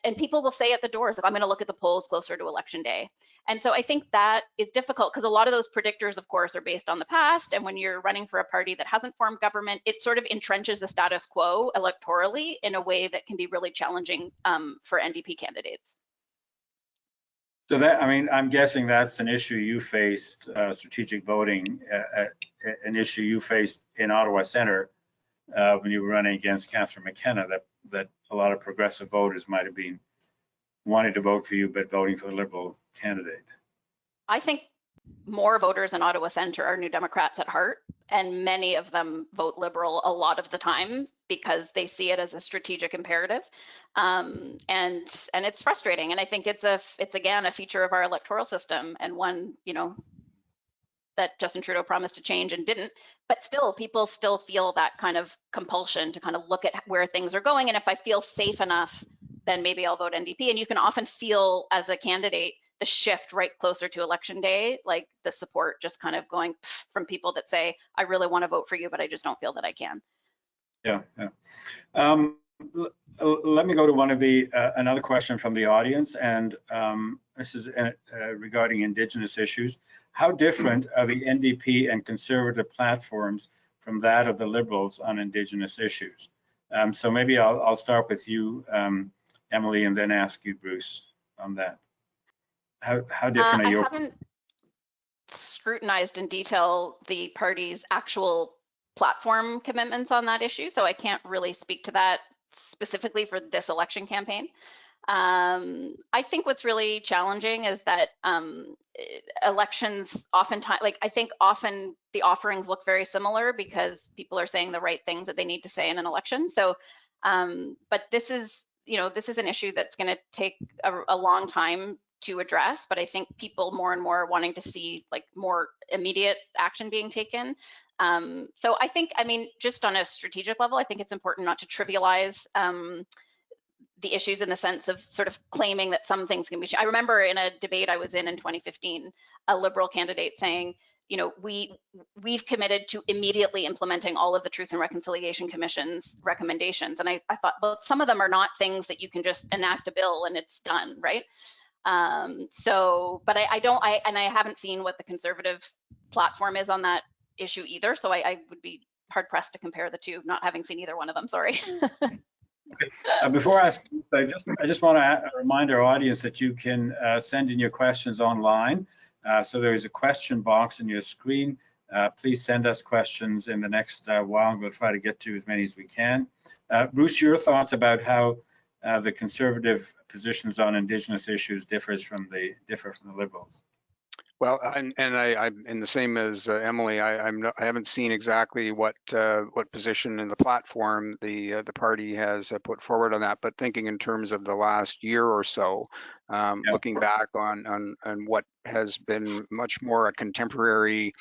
and people will say at the doors, like, I'm going to look at the polls closer to election day. And so I think that is difficult because a lot of those predictors, of course, are based on the past. And when you're running for a party that hasn't formed government, it sort of entrenches the status quo electorally in a way that can be really challenging for NDP candidates.
So that, I mean, I'm guessing that's an issue you faced, strategic voting, an issue you faced in Ottawa Centre when you were running against Catherine McKenna, that a lot of progressive voters might have been wanting to vote for you, but voting for the Liberal candidate.
I think more voters in Ottawa Centre are New Democrats at heart, and many of them vote Liberal a lot of the time because they see it as a strategic imperative, and it's frustrating. And I think it's again a feature of our electoral system, and one that Justin Trudeau promised to change and didn't. But still, people still feel that kind of compulsion to kind of look at where things are going, and if I feel safe enough, then maybe I'll vote NDP. And you can often feel as a candidate the shift right closer to election day, like the support just kind of going from people that say, I really want to vote for you, but I just don't feel that I can.
Yeah. Let me go to one of the another question from the audience, and this is regarding Indigenous issues. How different are the NDP and Conservative platforms from that of the Liberals on Indigenous issues? So maybe I'll start with you, Emilie, and then ask you, Bruce, on that. How different are your?
I haven't scrutinized in detail the party's actual platform commitments on that issue, so I can't really speak to that specifically for this election campaign. I think what's really challenging is that elections oftentimes, like I think often the offerings look very similar because people are saying the right things that they need to say in an election. So, but this is, this is an issue that's going to take a long time to address, but I think people more and more are wanting to see like more immediate action being taken. So I think, I mean, just on a strategic level, I think it's important not to trivialize the issues in the sense of sort of claiming that some things can be. I remember in a debate I was in 2015, a Liberal candidate saying, we've committed to immediately implementing all of the Truth and Reconciliation Commission's recommendations. And I thought, well, some of them are not things that you can just enact a bill and it's done, right? So, but I haven't seen what the Conservative platform is on that issue either. So I would be hard pressed to compare the two, not having seen either one of them, sorry.
Okay. Before I ask, I just want to remind our audience that you can send in your questions online. So there is a question box on your screen. Please send us questions in the next while, and we'll try to get to as many as we can. Bruce, your thoughts about how the Conservative positions on Indigenous issues differ from the Liberals?
Well, I'm in the same as Emilie. I haven't seen exactly what position in the platform the party has put forward on that. But thinking in terms of the last year or so, looking back on what has been much more a contemporary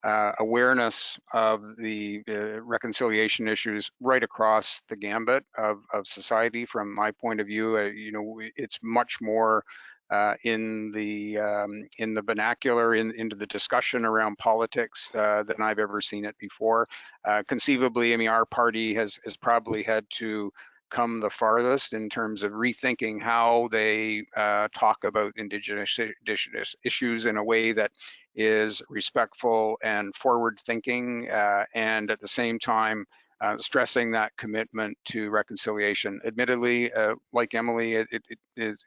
awareness of the reconciliation issues right across the gambit of society. From my point of view, it's much more in the vernacular, into the discussion around politics than I've ever seen it before. Conceivably, I mean, our party has probably had to come the farthest in terms of rethinking how they talk about Indigenous issues in a way that is respectful and forward-thinking, and at the same time stressing that commitment to reconciliation. Admittedly, like Emilie, it is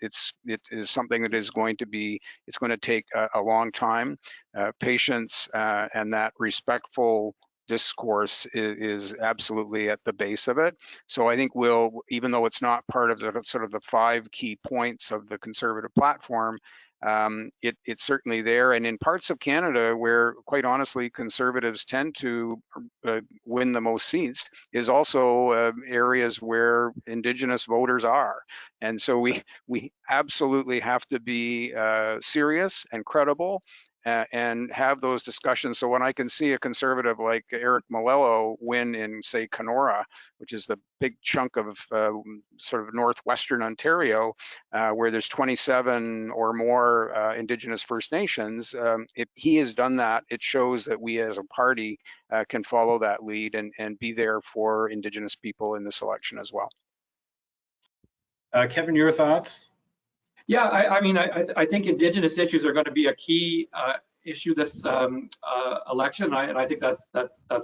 something that is going to take a long time. Patience and that respectful discourse is absolutely at the base of it. So I think even though it's not part of the sort of the 5 key points of the Conservative platform, it's certainly there. And in parts of Canada where, quite honestly, Conservatives tend to win the most seats is also areas where Indigenous voters are. And so we absolutely have to be serious and credible and have those discussions. So when I can see a Conservative like Eric Malello win in, say, Kenora, which is the big chunk of sort of northwestern Ontario, where there's 27 or more Indigenous First Nations, if he has done that, it shows that we as a party can follow that lead and be there for Indigenous people in this election as well.
Kevin, your thoughts?
Yeah, I think Indigenous issues are going to be a key issue this election, and I think that's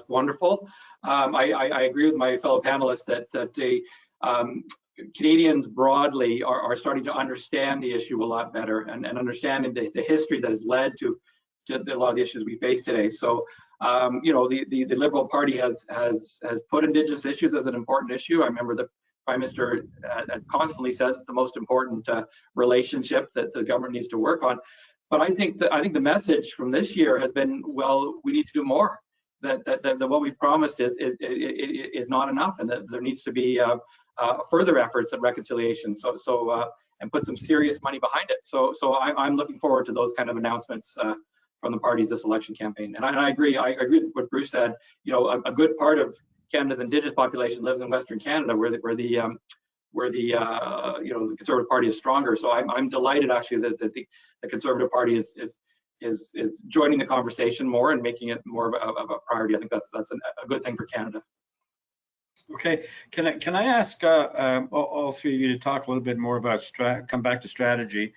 wonderful. I agree with my fellow panelists that Canadians broadly are starting to understand the issue a lot better and understanding the history that has led to a lot of the issues we face today. So, the Liberal Party has put Indigenous issues as an important issue. I remember the Prime Minister constantly says it's the most important relationship that the government needs to work on. But I think the message from this year has been, well, we need to do more. That what we've promised is not enough, and that there needs to be further efforts at reconciliation. And put some serious money behind it. So I'm looking forward to those kind of announcements from the parties this election campaign. And I agree with what Bruce said. A good part of Canada's Indigenous population lives in Western Canada, where the the Conservative Party is stronger. So I'm delighted actually that the Conservative Party is joining the conversation more and making it more of a priority. I think that's a good thing for Canada.
Okay, can I ask all three of you to talk a little bit more about come back to strategy?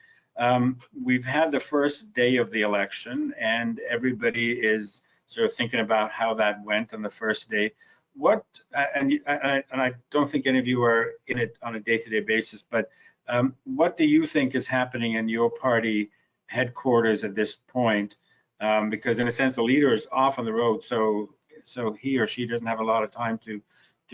We've had the first day of the election, and everybody is sort of thinking about how that went on the first day. What and I don't think any of you are in it on a day-to-day basis, but what do you think is happening in your party headquarters at this point? Because in a sense, the leader is off on the road, so he or she doesn't have a lot of time to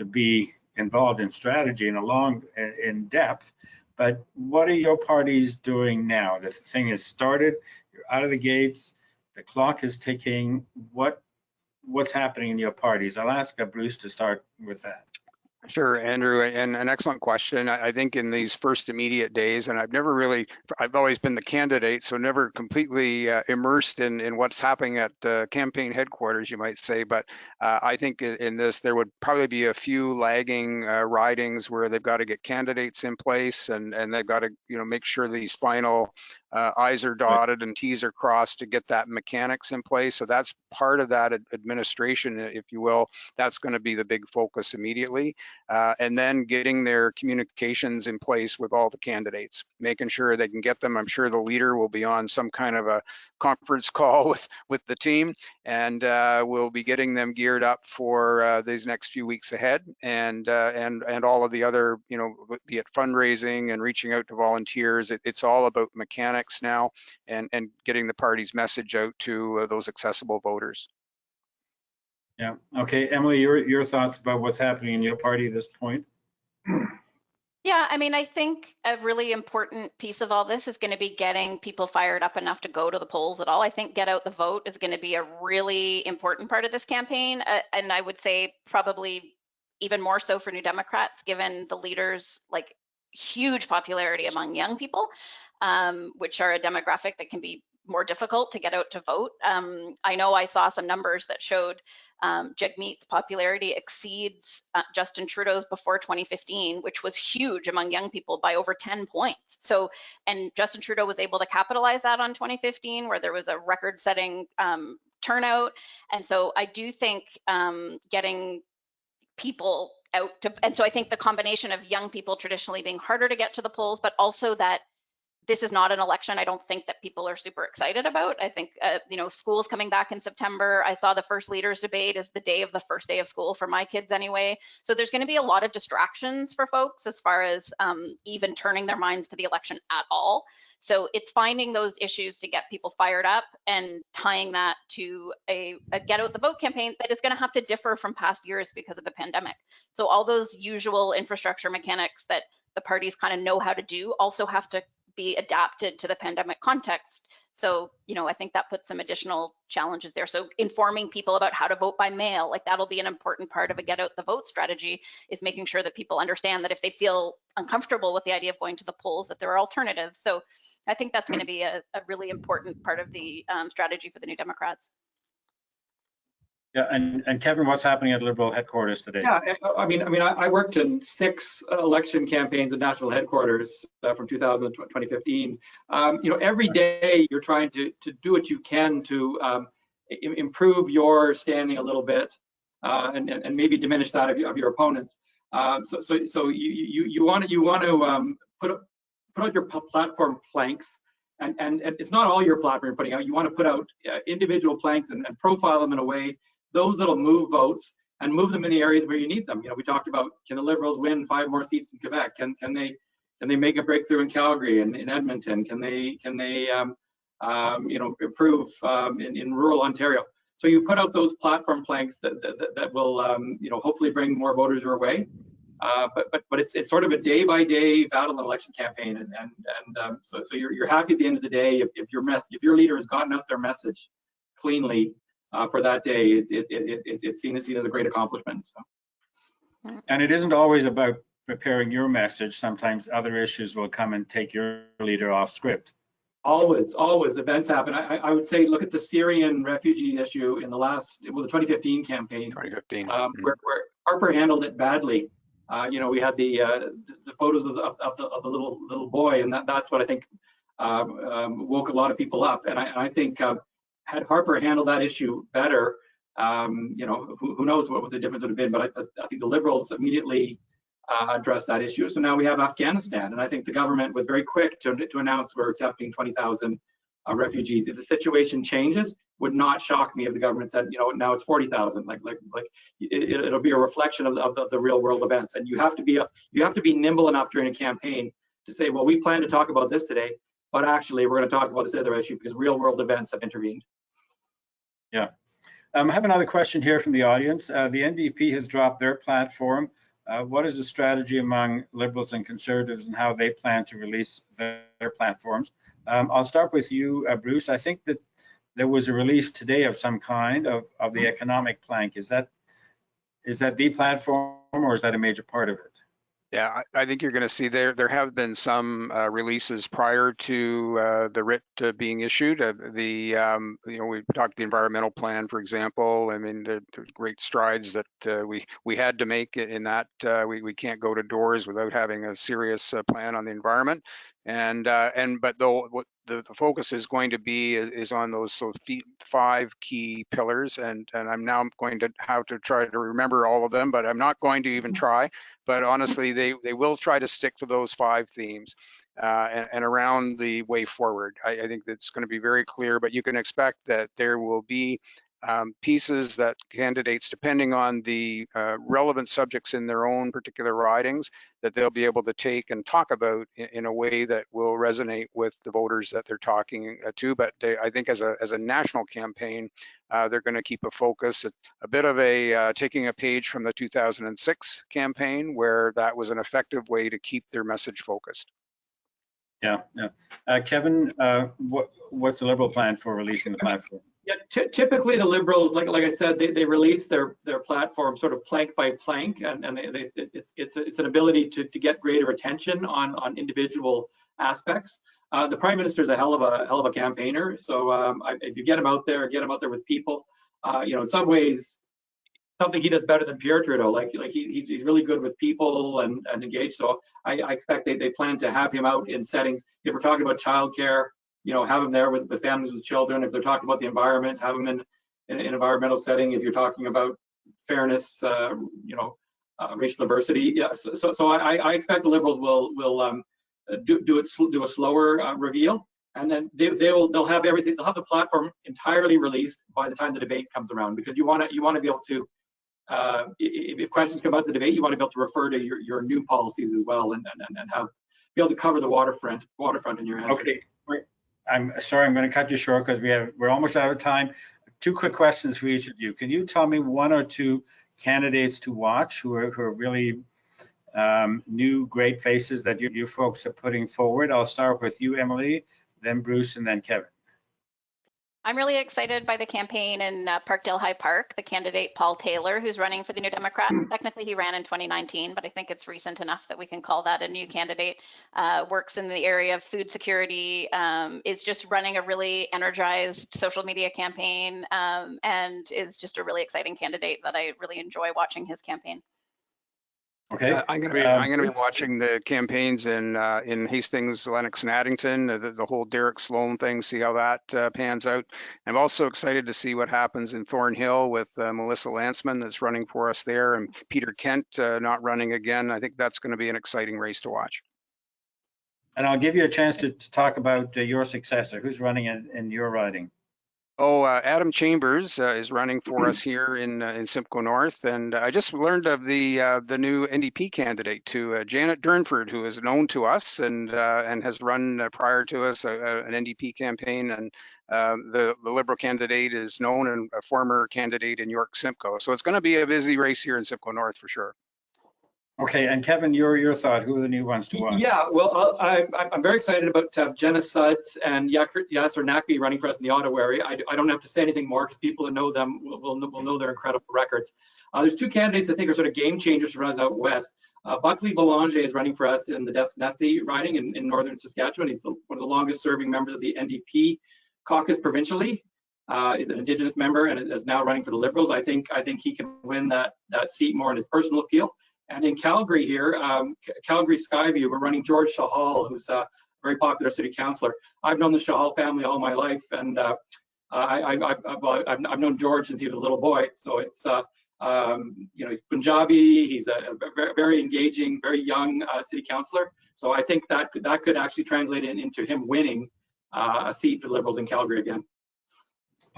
be involved in strategy in depth. But what are your parties doing now? This thing has started, you're out of the gates, the clock is ticking. What's happening in your parties? I'll ask Bruce to start with that.
Sure, Andrew, and an excellent question. I think in these first immediate days, and I've always been the candidate, so never completely immersed in what's happening at the campaign headquarters, you might say. But I think in this, there would probably be a few lagging ridings where they've got to get candidates in place, and they've got to make sure these final I's are dotted and T's are crossed to get that mechanics in place. So that's part of that administration, if you will. That's going to be the big focus immediately. And then getting their communications in place with all the candidates, making sure they can get them. I'm sure the leader will be on some kind of a conference call with the team, and we'll be getting them geared up for these next few weeks ahead, and all of the other, be it fundraising and reaching out to volunteers. It's all about mechanics now, and getting the party's message out to those accessible voters.
Yeah. Okay, Emily, your thoughts about what's happening in your party at this point?
Yeah, I mean, I think a really important piece of all this is going to be getting people fired up enough to go to the polls at all. I think get out the vote is going to be a really important part of this campaign. And I would say probably even more so for New Democrats, given the leaders' huge popularity among young people, which are a demographic that can be more difficult to get out to vote. I know I saw some numbers that showed Jagmeet's popularity exceeds Justin Trudeau's before 2015, which was huge among young people by over 10 points. So, and Justin Trudeau was able to capitalize that on 2015, where there was a record-setting turnout. And so I do think getting people out to, and so I think the combination of young people traditionally being harder to get to the polls, but also that this is not an election I don't think that people are super excited about. I think, school's coming back in September. I saw the first leaders debate is the day of the first day of school for my kids anyway. So there's going to be a lot of distractions for folks as far as even turning their minds to the election at all. So it's finding those issues to get people fired up and tying that to a get out the vote campaign that is going to have to differ from past years because of the pandemic. So all those usual infrastructure mechanics that the parties kind of know how to do also have to be adapted to the pandemic context. So, I think that puts some additional challenges there. So informing people about how to vote by mail, that'll be an important part of a get out the vote strategy, is making sure that people understand that if they feel uncomfortable with the idea of going to the polls, that there are alternatives. So I think that's going to be a really important part of the strategy for the New Democrats.
Yeah, and Kevin, what's happening at Liberal headquarters today?
Yeah, I worked in 6 election campaigns at national headquarters from 2000 to 2015. Every day you're trying to do what you can to improve your standing a little bit, and maybe diminish that of your opponents. So you want to put out your platform planks, and it's not all your platform you're putting out. You want to put out individual planks and profile them in a way, those that'll move votes and move them in the areas where you need them. We talked about, can the Liberals win 5 more seats in Quebec? Can they make a breakthrough in Calgary and in Edmonton? Can they improve in rural Ontario? So you put out those platform planks that will hopefully bring more voters your way. But it's sort of a day-by-day battle in an election campaign, so you're happy at the end of the day if your leader has gotten out their message cleanly for that day. It's seen as a great accomplishment. So.
And it isn't always about preparing your message. Sometimes other issues will come and take your leader off script.
Always events happen. I would say, look at the Syrian refugee issue in the 2015 campaign, where Harper handled it badly. We had the photos of the little boy, and that's what I think woke a lot of people up. And I think had Harper handled that issue better, who knows what the difference would have been. But I think the Liberals immediately addressed that issue. So now we have Afghanistan, and I think the government was very quick to announce we're accepting 20,000 refugees. If the situation changes, would not shock me if the government said, now it's 40,000. It'll be a reflection of the real world events. And you have to be nimble enough during a campaign to say, well, we plan to talk about this today, but actually we're going to talk about this other issue because real world events have intervened.
Yeah. I have another question here from the audience. The NDP has dropped their platform. What is the strategy among Liberals and Conservatives and how they plan to release their platforms? I'll start with you, Bruce. I think that there was a release today of some kind of the economic plank. Is that the platform, or is that a major part of it?
Yeah, I think you're going to see there have been some releases prior to the writ being issued. We talked the environmental plan, for example. I mean, the great strides that we had to make in that. We can't go to doors without having a serious plan on the environment. But though the focus is going to be is on those 5 key pillars, and I'm now going to have to try to remember all of them, but I'm not going to even try. But honestly, they will try to stick to those 5 themes and around the way forward. I think that's going to be very clear, but you can expect that there will be pieces that candidates, depending on the relevant subjects in their own particular ridings, that they'll be able to take and talk about in a way that will resonate with the voters that they're talking to. But I think as a national campaign, they're going to keep a focus, a bit of a taking a page from the 2006 campaign, where that was an effective way to keep their message focused.
Yeah. Kevin, what's the Liberal plan for releasing the platform?
Yeah, typically the Liberals, like I said, they release their platform sort of plank by plank, and it's an ability to get greater attention on individual aspects. The Prime Minister is a hell of a campaigner, so if you get him out there with people, in some ways, something he does better than Pierre Trudeau. He's really good with people and engaged. So I expect they plan to have him out in settings. If we're talking about childcare, have him there with families with children. If they're talking about the environment, have him in an environmental setting. If you're talking about fairness, racial diversity. Yeah. So I expect the Liberals will do a slower reveal, and then they'll have everything. They'll have the platform entirely released by the time the debate comes around, because you want to be able to. If questions come out the debate, you want to be able to refer to your new policies as well, and be able to cover the waterfront in your answers.
Okay. I'm sorry, I'm going to cut you short because we're almost out of time. 2 quick questions for each of you. Can you tell me 1 or 2 candidates to watch who are really new great faces that you folks are putting forward? I'll start with you, Emilie, then Bruce, and then Kevin.
I'm really excited by the campaign in Parkdale High Park, the candidate Paul Taylor, who's running for the New Democrat. Technically, he ran in 2019, but I think it's recent enough that we can call that a new candidate. Works in the area of food security, is just running a really energized social media campaign, and is just a really exciting candidate that I really enjoy watching his campaign.
Okay.
I'm going to be watching the campaigns in Hastings, Lennox, and Addington, the whole Derek Sloan thing, see how that pans out. I'm also excited to see what happens in Thornhill with Melissa Lanceman that's running for us there, and Peter Kent not running again. I think that's going to be an exciting race to watch.
And I'll give you a chance to talk about your successor. Who's running in your riding?
Oh, Adam Chambers is running for us here in Simcoe North, and I just learned of the new NDP candidate to Janet Durnford, who is known to us and has run prior to us an NDP campaign, and the Liberal candidate is known and a former candidate in York Simcoe. So it's going to be a busy race here in Simcoe North for sure.
Okay, and Kevin, your thought, who are the new ones to watch?
Yeah, well, I'm very excited about Jenna Sudds and Yasser Naqvi running for us in the Ottawa area. I don't have to say anything more because people that know them will know their incredible records. There's 2 candidates I think are sort of game changers for us out west. Buckley Belanger is running for us in the Desnethy riding in northern Saskatchewan. He's one of the longest serving members of the NDP caucus provincially. He's an Indigenous member and is now running for the Liberals. I think he can win that seat more in his personal appeal. And in Calgary here, Calgary Skyview, we're running George Shahal, who's a very popular city councillor. I've known the Shahal family all my life, and I've known George since he was a little boy. So it's he's Punjabi. He's a very engaging, very young city councillor. So I think that could actually translate into him winning a seat for the Liberals in Calgary again.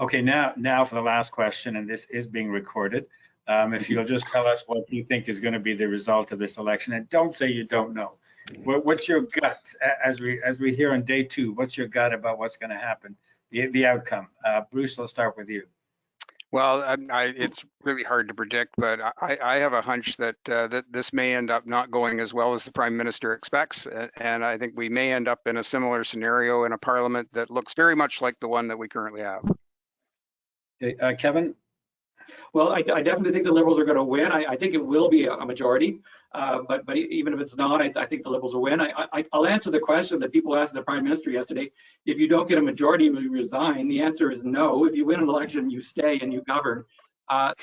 Okay, now for the last question, and this is being recorded. If you'll just tell us what you think is going to be the result of this election, and don't say you don't know. What's your gut as we hear on day 2? What's your gut about what's going to happen, the outcome? Bruce, I'll start with you.
Well, it's really hard to predict, but I have a hunch that that this may end up not going as well as the Prime Minister expects, and I think we may end up in a similar scenario in a Parliament that looks very much like the one that we currently have.
Okay, Kevin?
Well, I definitely think the Liberals are going to win. I think it will be a majority, but even if it's not, I think the Liberals will win. I'll answer the question that people asked the Prime Minister yesterday. If you don't get a majority, will you resign? The answer is no. If you win an election, you stay and you govern.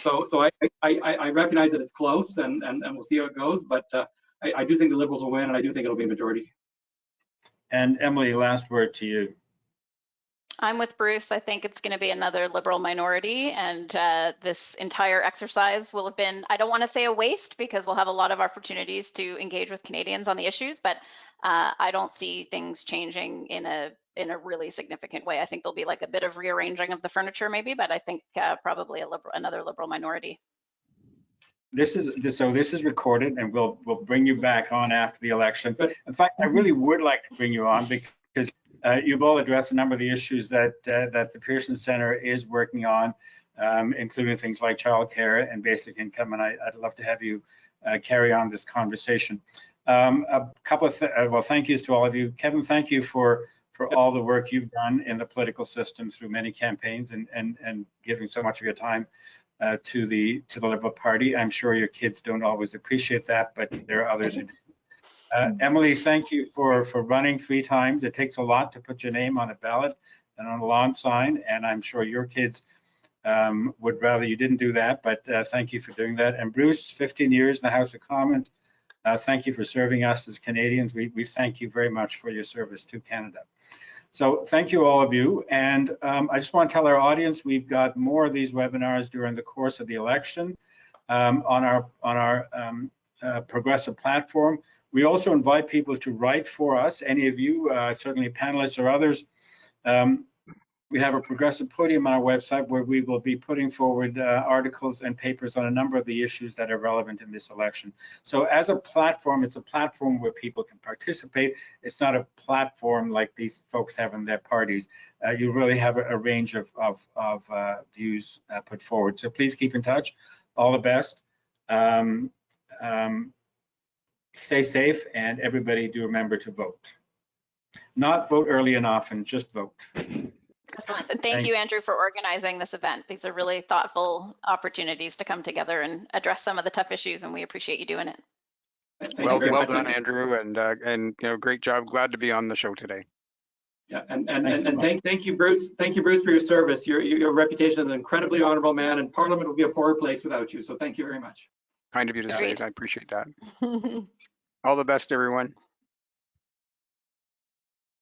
So I recognize that it's close, and we'll see how it goes. But I do think the Liberals will win, and I do think it'll be a majority.
And Emilie, last word to you.
I'm with Bruce. I think it's going to be another Liberal minority, and this entire exercise will have been, I don't want to say a waste, because we'll have a lot of opportunities to engage with Canadians on the issues, but I don't see things changing in a really significant way. I think there'll be like a bit of rearranging of the furniture maybe, but I think probably another Liberal minority.
This is recorded, and we'll bring you back on after the election. But in fact, I really would like to bring you on because you've all addressed a number of the issues that the Pearson Centre is working on, including things like childcare and basic income, and I'd love to have you carry on this conversation. A couple of well, thank yous to all of you. Kevin, thank you for all the work you've done in the political system through many campaigns and giving so much of your time to the Liberal Party. I'm sure your kids don't always appreciate that, but there are others who do. Emilie, thank you for running 3 times. It takes a lot to put your name on a ballot and on a lawn sign, and I'm sure your kids would rather you didn't do that, but thank you for doing that. And Bruce, 15 years in the House of Commons, thank you for serving us as Canadians. We thank you very much for your service to Canada. So thank you, all of you. And I just want to tell our audience, we've got more of these webinars during the course of the election on our Progressive platform. We also invite people to write for us, any of you, certainly panelists or others. We have a Progressive podium on our website where we will be putting forward articles and papers on a number of the issues that are relevant in this election. So as a platform, it's a platform where people can participate. It's not a platform like these folks have in their parties. You really have a range of views put forward. So please keep in touch. All the best. Stay safe, and everybody do remember to vote. Not vote early and often, just vote.
Excellent. And thank you, Andrew, for organizing this event. These are really thoughtful opportunities to come together and address some of the tough issues, and we appreciate you doing it.
Well done, Andrew, and great job. Glad to be on the show today.
Yeah, and thank you, Bruce. Thank you, Bruce, for your service. Your reputation as an incredibly honorable man, and Parliament would be a poorer place without you. So thank you very much.
Kind of you to say. I appreciate that. All the best, everyone.